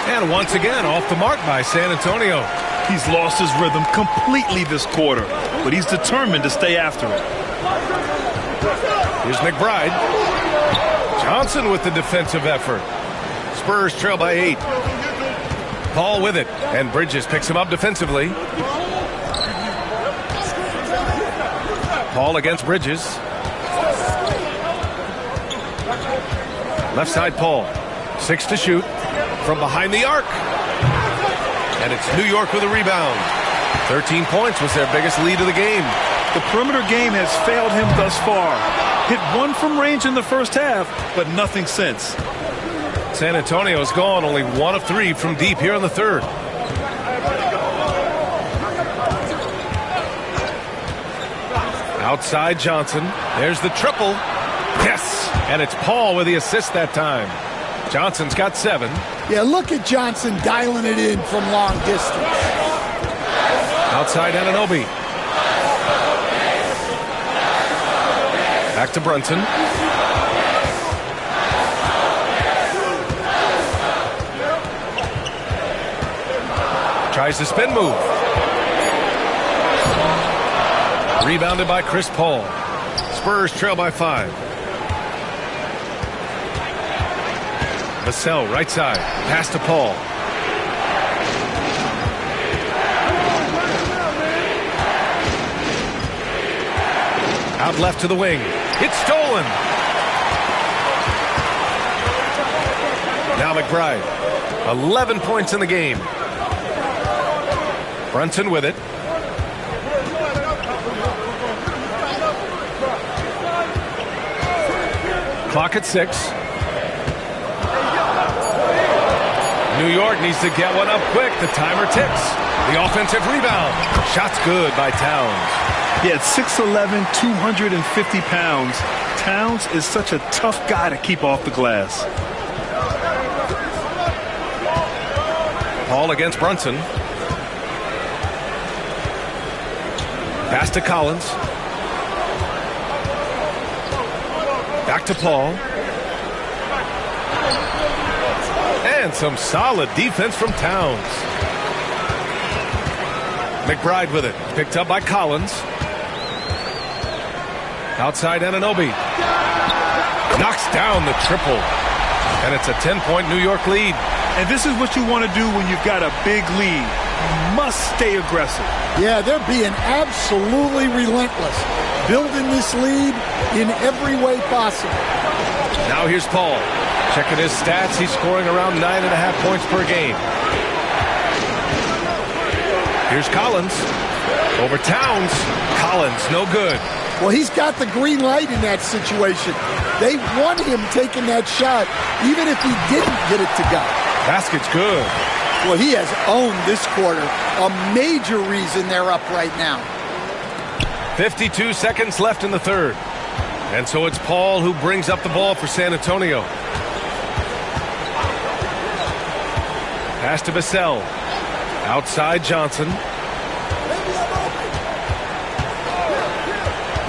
A: And once again off the mark by San Antonio.
B: He's lost his rhythm completely this quarter, but he's determined to stay after it.
A: Here's McBride. Johnson with the defensive effort. Spurs trail by 8. Paul with it, and Bridges picks him up defensively. Paul against Bridges. Left side, Paul. 6 to shoot from behind the arc. And it's New York with a rebound. 13 points was their biggest lead of the game.
B: The perimeter game has failed him thus far. Hit 1 from range in the first half, but nothing since.
A: San Antonio's gone only 1 of 3 from deep here in the third. Outside Johnson. There's the triple. Yes! And it's Paul with the assist that time. Johnson's got 7.
C: Yeah, look at Johnson dialing it in from long distance.
A: Outside Anunoby. Back to Brunson. Tries the spin move. Rebounded by Chris Paul. Spurs trail by 5. Vassell, right side. Pass to Paul. Out left to the wing. It's stolen. Now McBride. 11 points in the game. Brunson with it. Clock at 6. New York needs to get one up quick. The timer ticks. The offensive rebound. Shot's good by Towns.
B: Yeah, at 6'11", 250 pounds, Towns is such a tough guy to keep off the glass.
A: Paul against Brunson. Pass to Collins. Back to Paul. And some solid defense from Towns. McBride with it. Picked up by Collins. Outside Anunoby. Knocks down the triple. And it's a 10-point New York lead.
B: And this is what you want to do when you've got a big lead. You must stay aggressive.
C: Yeah, they're being absolutely relentless. Building this lead in every way possible.
A: Now here's Paul. Checking his stats, he's scoring around 9.5 points per game. Here's Collins. Over Towns. Collins, no good.
C: Well, he's got the green light in that situation. They want him taking that shot, even if he didn't get it to go.
A: Basket's good.
C: Well, he has owned this quarter. A major reason they're up right now.
A: 52 seconds left in the third. And so it's Paul who brings up the ball for San Antonio. Pass to Vassell. Outside Johnson.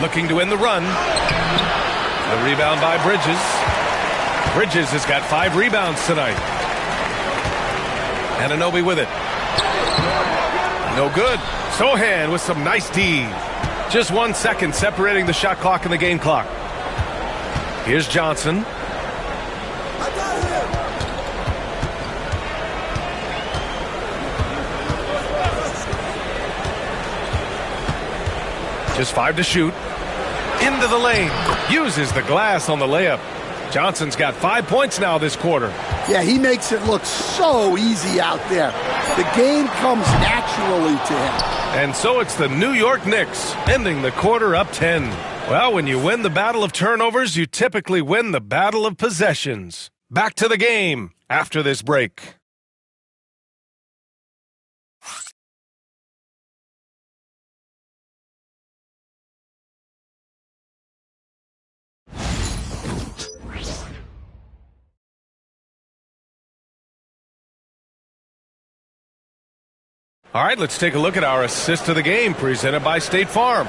A: Looking to win the run. The rebound by Bridges. Bridges has got 5 rebounds tonight. Anunoby with it. No good. Sohan with some nice D. Just 1 second separating the shot clock and the game clock. Here's Johnson. Just 5 to shoot. Into the lane. Uses the glass on the layup. Johnson's got 5 points now this quarter.
C: Yeah, he makes it look so easy out there. The game comes naturally to him.
A: And so it's the New York Knicks ending the quarter up 10. Well, when you win the battle of turnovers, you typically win the battle of possessions. Back to the game after this break. All right, let's take a look at our assist of the game presented by State Farm.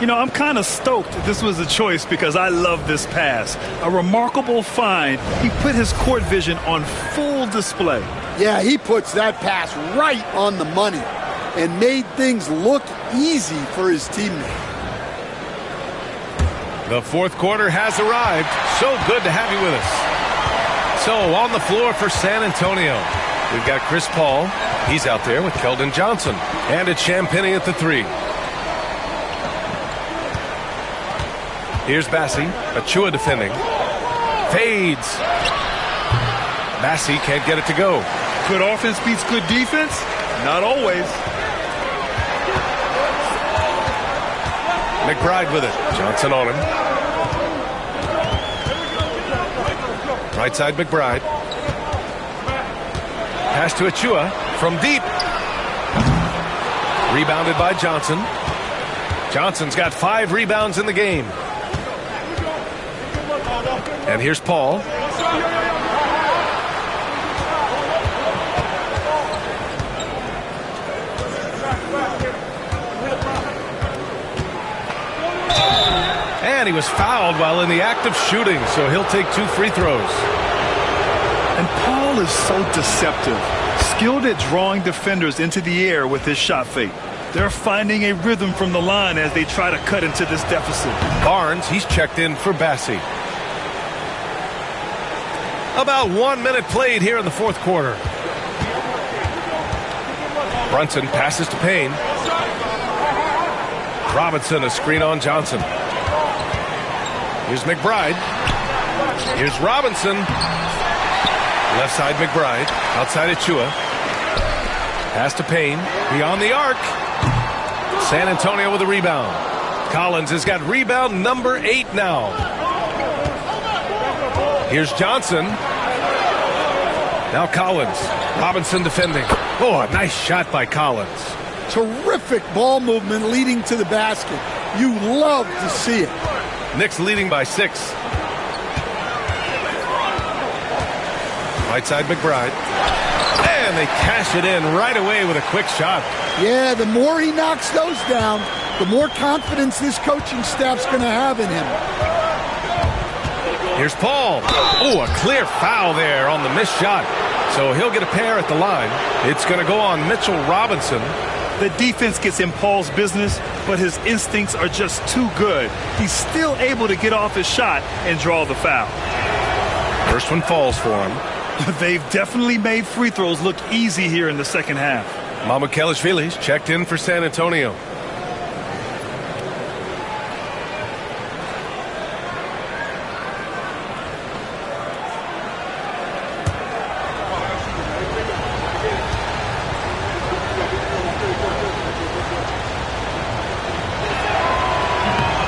B: You know, I'm kind of stoked this was a choice because I love this pass. A remarkable find. He put his court vision on full display.
C: Yeah, he puts that pass right on the money and made things look easy for his teammate.
A: The fourth quarter has arrived. So good to have you with us. So on the floor for San Antonio, we've got Chris Paul. He's out there with Keldon Johnson. And it's Champagnie at the 3. Here's Bassi. Achua defending. Fades. Bassi can't get it to go.
B: Good offense beats good defense? Not always.
A: McBride with it. Johnson on him. Right side McBride. Pass to Achua from deep. Rebounded by Johnson. Johnson's got 5 rebounds in the game. And here's Paul. And he was fouled while in the act of shooting, so he'll take 2 free throws.
B: And Paul is so deceptive, skilled at drawing defenders into the air with his shot fake. They're finding a rhythm from the line as they try to cut into this deficit.
A: Barnes, he's checked in for Bassie. About 1 minute played here in the fourth quarter. Brunson passes to Payne. Robinson, a screen on Johnson. Here's McBride. Here's Robinson. Left side McBride. Outside Achua. Pass to Payne. Beyond the arc. San Antonio with a rebound. Collins has got rebound number 8 now. Here's Johnson. Now Collins. Robinson defending. Oh, a nice shot by Collins.
C: Terrific ball movement leading to the basket. You love to see it.
A: Knicks leading by 6. Right side McBride. And they cash it in right away with a quick shot.
C: Yeah, the more he knocks those down, the more confidence this coaching staff's going to have in him.
A: Here's Paul. Oh, a clear foul there on the missed shot. So he'll get a pair at the line. It's going to go on Mitchell Robinson.
B: The defense gets in Paul's business, but his instincts are just too good. He's still able to get off his shot and draw the foul.
A: First one falls for him.
B: They've definitely made free throws look easy here in the second half.
A: Mamukelashvili's checked in for San Antonio.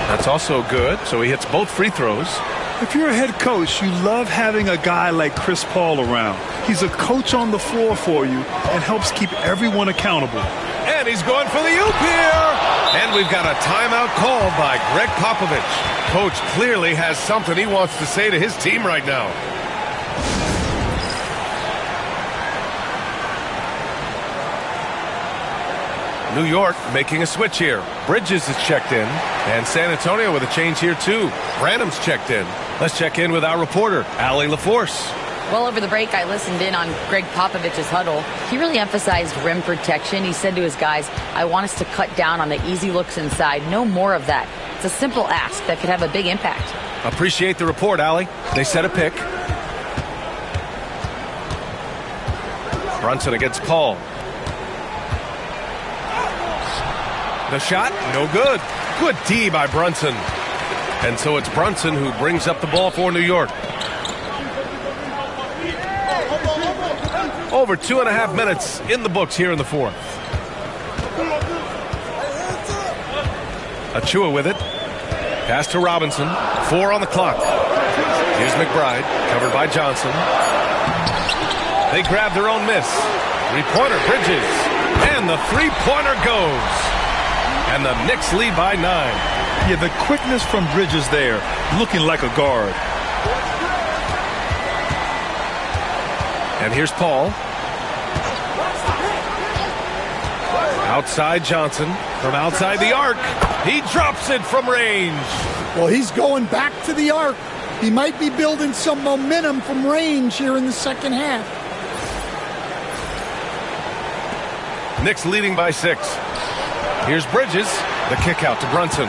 A: That's also good, so he hits both free throws.
B: If you're a head coach, you love having a guy like Chris Paul around. He's a coach on the floor for you and helps keep everyone accountable.
A: And he's going for the oop here. And we've got a timeout called by Greg Popovich. Coach clearly has something he wants to say to his team right now. New York making a switch here. Bridges is checked in. And San Antonio with a change here too. Branham's checked in. Let's check in with our reporter, Allie LaForce.
D: Well, over the break, I listened in on Greg Popovich's huddle. He really emphasized rim protection. He said to his guys, I want us to cut down on the easy looks inside. No more of that. It's a simple ask that could have a big impact.
A: Appreciate the report, Allie. They set a pick. Brunson against Paul. The shot, no good. Good D by Brunson. And so it's Brunson who brings up the ball for New York. Over 2.5 minutes in the books here in the fourth. Achua with it. Pass to Robinson. 4 on the clock. Here's McBride, covered by Johnson. They grab their own miss. Three-pointer, Bridges. And the three-pointer goes. And the Knicks lead by 9.
B: Yeah, the quickness from Bridges there, looking like a guard.
A: And here's Paul. Outside Johnson. From outside the arc. He drops it from range.
C: Well, he's going back to the arc. He might be building some momentum from range here in the second half.
A: Knicks leading by 6. Here's Bridges. The kick out to Brunson.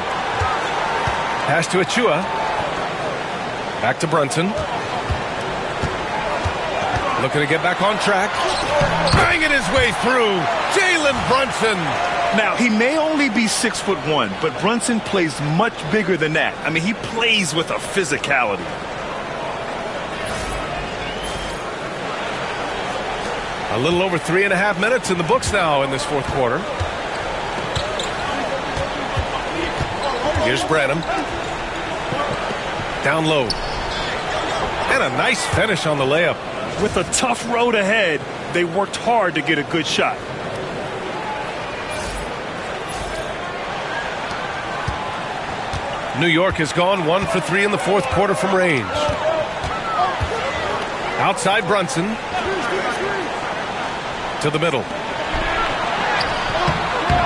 A: Pass to Achua. Back to Brunson. Looking to get back on track. Banging his way through. Jalen Brunson.
B: Now, he may only be 6'1", but Brunson plays much bigger than that. I mean, he plays with a physicality.
A: A little over 3.5 minutes in the books now in this fourth quarter. Here's Branham. Down low. And a nice finish on the layup.
B: With a tough road ahead, they worked hard to get a good shot.
A: New York has gone 1 for 3 in the fourth quarter from range. Outside Brunson. To the middle.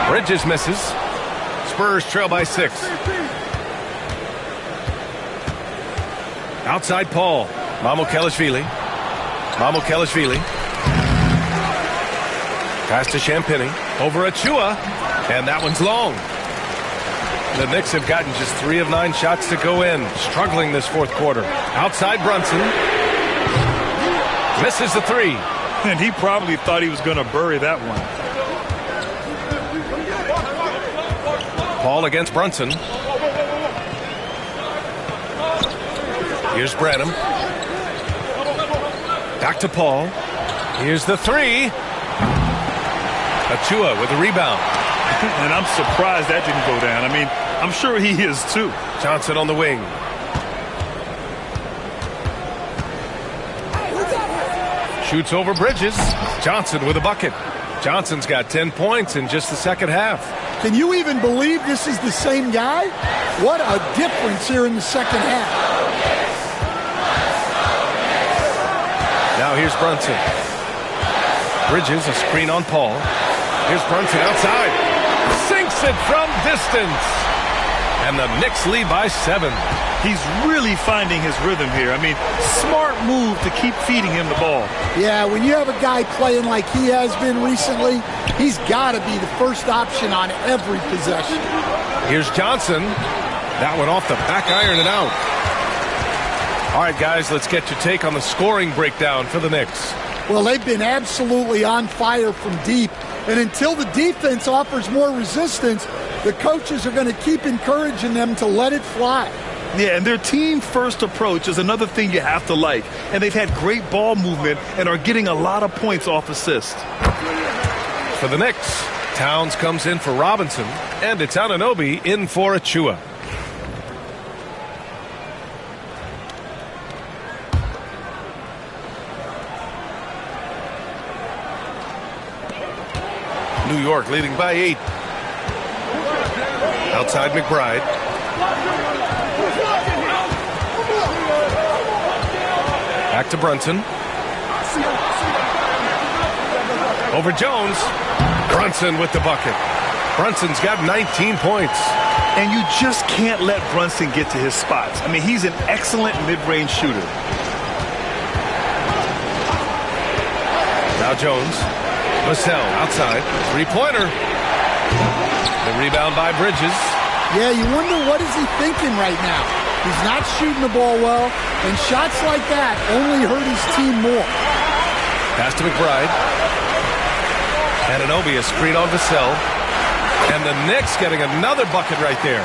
A: Bridges misses. Spurs trail by 6. Outside Paul. Mamukelashvili. Pass to Champagny. Over Achua. And that one's long. The Knicks have gotten just 3 of 9 shots to go in. Struggling this fourth quarter. Outside Brunson. Misses the 3.
B: And he probably thought he was going to bury that one.
A: Paul against Brunson. Here's Branham. Back to Paul. Here's the 3. Achua with a rebound.
B: And I'm surprised that didn't go down. I mean, I'm sure he is too.
A: Johnson on the wing. Shoots over Bridges. Johnson with a bucket. Johnson's got 10 points in just the second half.
C: Can you even believe this is the same guy? What a difference here in the second half.
A: Now here's Brunson. Bridges, a screen on Paul. Here's Brunson outside. Sinks it from distance. And the Knicks lead by 7.
B: He's really finding his rhythm here. I mean, smart move to keep feeding him the ball.
C: Yeah, when you have a guy playing like he has been recently, he's got to be the first option on every possession.
A: Here's Johnson. That one off the back iron and out. All right, guys, let's get your take on the scoring breakdown for the Knicks.
C: Well, they've been absolutely on fire from deep. And until the defense offers more resistance, the coaches are going to keep encouraging them to let it fly.
B: Yeah, and their team-first approach is another thing you have to like. And they've had great ball movement and are getting a lot of points off assists.
A: For the Knicks, Towns comes in for Robinson, and it's Anunoby in for Achua. New York leading by 8. Outside McBride. Back to Brunson. Over Jones. Brunson with the bucket. Brunson's got 19 points.
B: And you just can't let Brunson get to his spots. I mean, he's an excellent mid-range shooter.
A: Now Jones. Vassell outside. Three-pointer. The rebound by Bridges.
C: Yeah, you wonder what is he thinking right now. He's not shooting the ball well, and shots like that only hurt his team more.
A: Pass to McBride. Anunoby, a screen on Vassell. And the Knicks getting another bucket right there.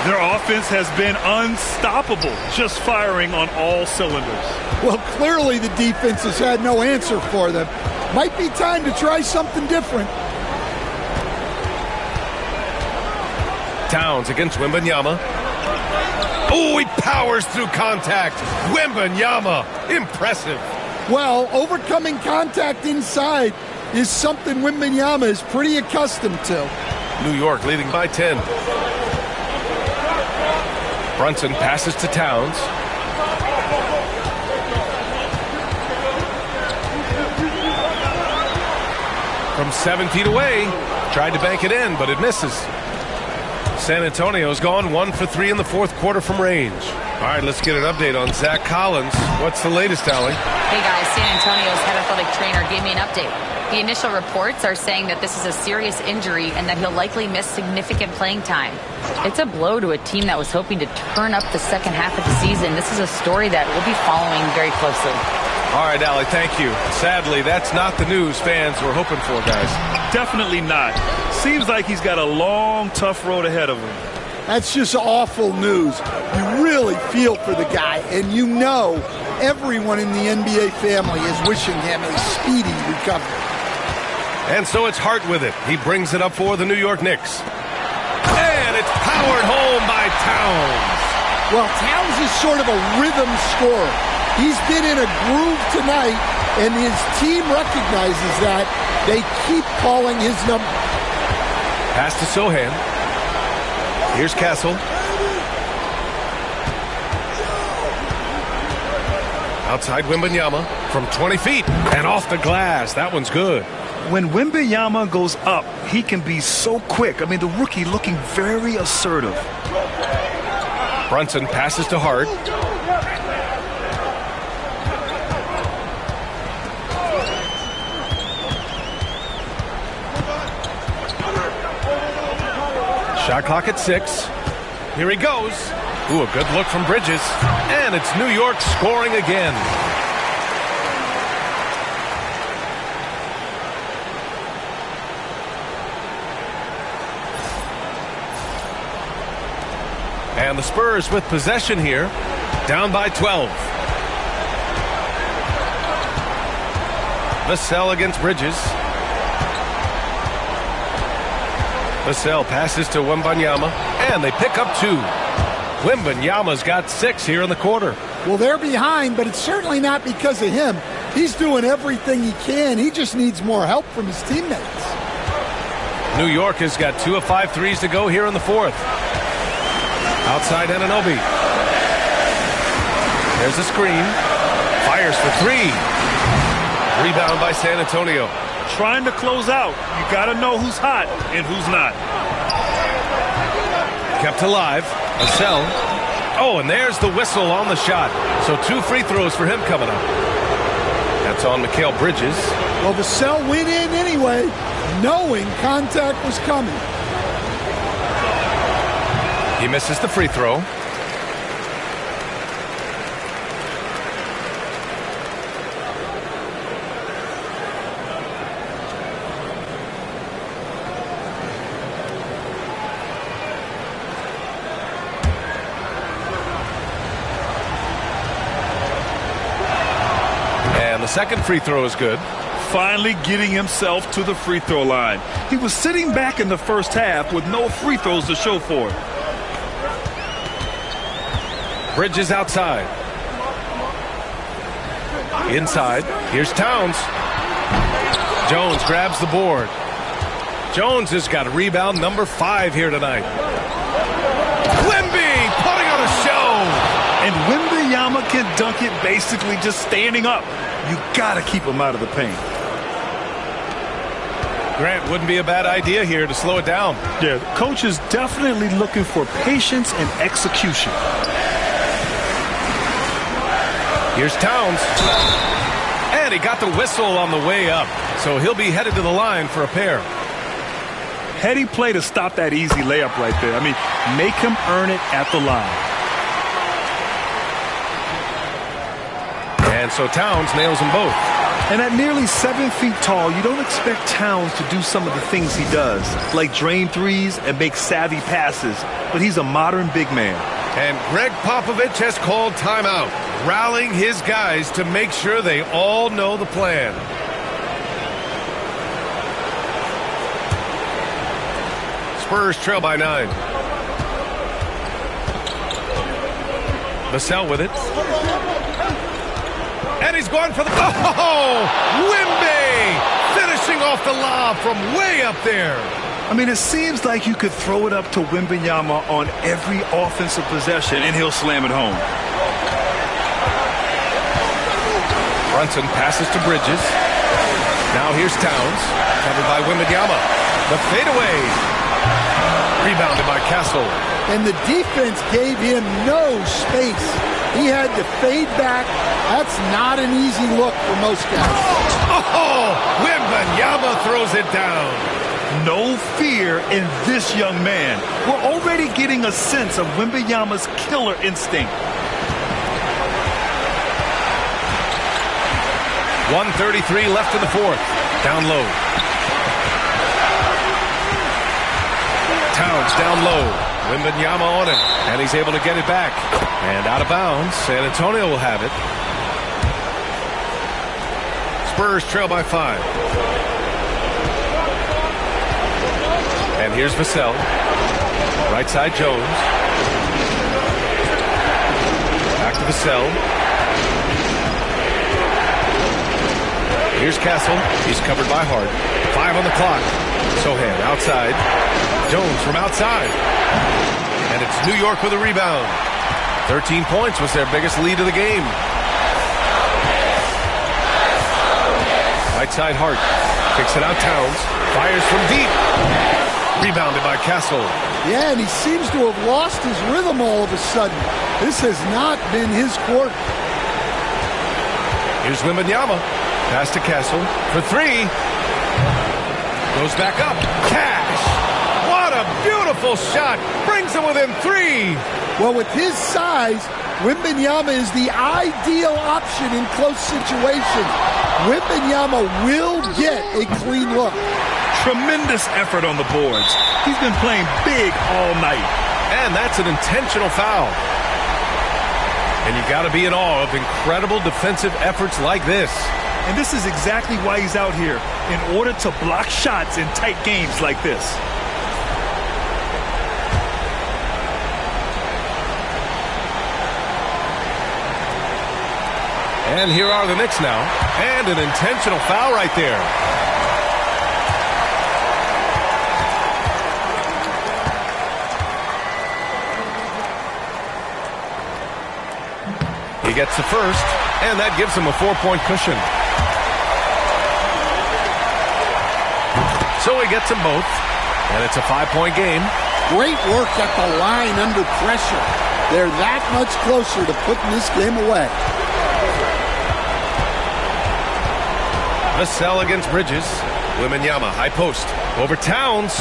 B: Their offense has been unstoppable, just firing on all cylinders.
C: Well, clearly the defense has had no answer for them. Might be time to try something different.
A: Towns against Wembanyama. Oh, he powers through contact. Wembanyama, impressive.
C: Well, overcoming contact inside is something Wembanyama is pretty accustomed to.
A: New York leading by 10. Brunson passes to Towns. From 7 feet away, tried to bank it in, but it misses. San Antonio's gone 1 for 3 in the fourth quarter from range. All right, let's get an update on Zach Collins. What's the latest, Allie?
D: Hey guys, San Antonio's head athletic trainer gave me an update. The initial reports are saying that this is a serious injury and that he'll likely miss significant playing time. It's a blow to a team that was hoping to turn up the second half of the season. This is a story that we'll be following very closely.
A: All right, Allie, thank you. Sadly, that's not the news fans were hoping for, guys.
B: Definitely not. Seems like he's got a long, tough road ahead of him.
C: That's just awful news. You really feel for the guy, and you know everyone in the NBA family is wishing him a speedy recovery.
A: And so it's Hart with it. He brings it up for the New York Knicks. And it's powered home by Towns.
C: Well, Towns is sort of a rhythm scorer. He's been in a groove tonight, and his team recognizes that. They keep calling his number.
A: Pass to Sohan. Here's Castle. Outside Wembanyama from 20 feet and off the glass. That one's good.
B: When Wembanyama goes up, he can be so quick. I mean, the rookie looking very assertive.
A: Brunson passes to Hart. Shot clock at 6. Here he goes. Ooh, a good look from Bridges. And it's New York scoring again. And the Spurs with possession here, down by 12. Vassell against Bridges. Vassell passes to Wembanyama, and they pick up 2. Wembanyama's got 6 here in the quarter.
C: Well, they're behind, but it's certainly not because of him. He's doing everything he can. He just needs more help from his teammates.
A: New York has got 2 of 5 threes to go here in the 4th. Outside Anunoby. There's a screen. Fires for 3. Rebound by San Antonio.
B: Trying to close out. You got to know who's hot and who's not.
A: Kept alive. Vassell. Oh, and there's the whistle on the shot. So 2 free throws for him coming up. That's on Mikal Bridges.
C: Well, Vassell went in anyway, knowing contact was coming.
A: He misses the free throw. And the second free throw is good.
B: Finally getting himself to the free throw line. He was sitting back in the first half with no free throws to show for it.
A: Bridges outside. Inside. Here's Towns. Jones grabs the board. Jones has got rebound number 5 here tonight. Wemby putting on a show.
B: And Wembanyama can dunk it basically just standing up. You got to keep him out of the paint.
A: Grant, wouldn't be a bad idea here to slow it down.
B: Yeah, the coach is definitely looking for patience and execution.
A: Here's Towns. And he got the whistle on the way up. So he'll be headed to the line for a pair.
B: Heady play to stop that easy layup right there. I mean, make him earn it at the line.
A: And so Towns nails them both.
B: And at nearly 7 feet tall, you don't expect Towns to do some of the things he does, like drain threes and make savvy passes. But he's a modern big man.
A: And Greg Popovich has called timeout, rallying his guys to make sure they all know the plan. Spurs trail by 9. Vassell with it. And he's going for the... Oh! Wemby! Finishing off the lob from way up there.
B: I mean, it seems like you could throw it up to Wembanyama on every offensive possession, and he'll slam it home.
A: Brunson passes to Bridges. Now here's Towns. Covered by Wembanyama. The fadeaway. Rebounded by Castle.
C: And the defense gave him no space. He had to fade back. That's not an easy look for most guys.
A: Oh! Wembanyama throws it down.
B: No fear in this young man. We're already getting a sense of Wembanyama's killer instinct.
A: 1:33 left in the 4th. Down low. Towns down low. Wembanyama on it. And he's able to get it back. And out of bounds. San Antonio will have it. Spurs trail by 5. And here's Vassell. Right side Jones. Back to Vassell. Here's Castle. He's covered by Hart. 5 on the clock. Sohan outside. Jones from outside. And it's New York with a rebound. 13 points was their biggest lead of the game. Right side Hart. Kicks it out Towns. Fires from deep. Rebounded by Castle.
C: Yeah, and he seems to have lost his rhythm all of a sudden. This has not been his quarter.
A: Here's Wembanyama. Pass to Castle for 3. Goes back up. Cash. What a Beautiful shot. Brings him within 3.
C: Well, with his size, Wembanyama is the ideal option in close situations. Wembanyama will get a clean look.
B: Tremendous effort on the boards. He's been playing big all night.
A: And that's an intentional foul. And you got to be in awe of incredible defensive efforts like this.
B: And this is exactly why he's out here, in order to block shots in tight games like this.
A: And here are the Knicks now. And an intentional foul right there. He gets the first, and that gives him a 4-point cushion. So he gets them both, and it's a 5-point game.
C: Great work at the line under pressure. They're that much closer to putting this game away.
A: Vassell against Bridges. Wembanyama, high post. Over Towns.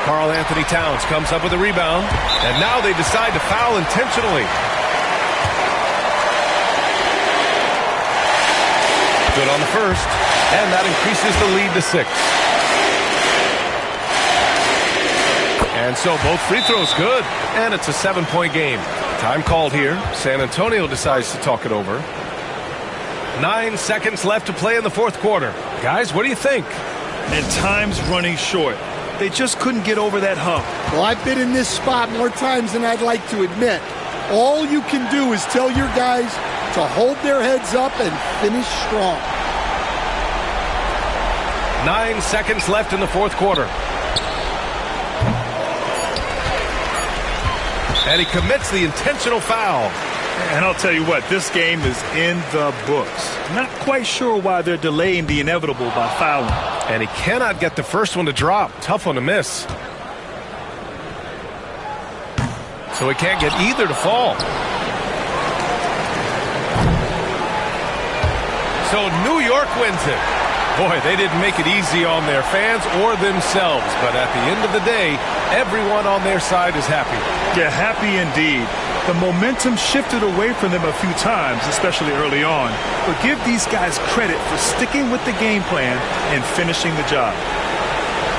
A: Karl Anthony Towns comes up with a rebound, and now they decide to foul intentionally. Good on the first, and that increases the lead to 6. And so both free throws good, and it's a 7-point game. Time called here. San Antonio decides to talk it over. 9 seconds left to play in the fourth quarter. Guys, what do you think?
B: And time's running short. They just couldn't get over that hump.
C: Well, I've been in this spot more times than I'd like to admit. All you can do is tell your guys to hold their heads up and finish strong.
A: 9 seconds left in the fourth quarter. And he commits the intentional foul.
B: And I'll tell you what, this game is in the books. Not quite sure why they're delaying the inevitable by fouling.
A: And he cannot get the first one to drop. Tough one to miss. So he can't get either to fall. So New York wins it. Boy, they didn't make it easy on their fans or themselves. But at the end of the day, everyone on their side is happy.
B: Yeah, happy indeed. The momentum shifted away from them a few times, especially early on. But give these guys credit for sticking with the game plan and finishing the job.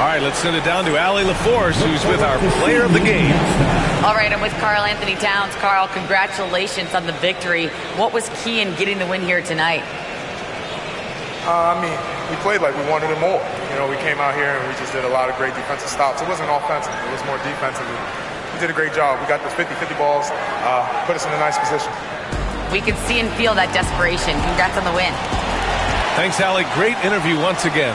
A: All right, let's send it down to Allie LaForce, who's with our player of the game.
D: All right, I'm with Karl Anthony Towns. Karl, congratulations on the victory. What was key in getting the win here tonight?
H: We played like we wanted it more. You know, we came out here and we just did a lot of great defensive stops. It wasn't offensive. It was more defensive. We did a great job. We got those 50-50 balls, put us in a nice position.
D: We could see and feel that desperation. Congrats on the win.
A: Thanks, Allie. Great interview once again.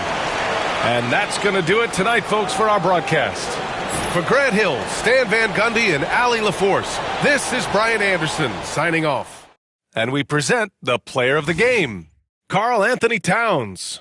A: And that's going to do it tonight, folks, for our broadcast. For Grant Hill, Stan Van Gundy, and Allie LaForce, this is Brian Anderson signing off. And we present the player of the game, Karl Anthony Towns.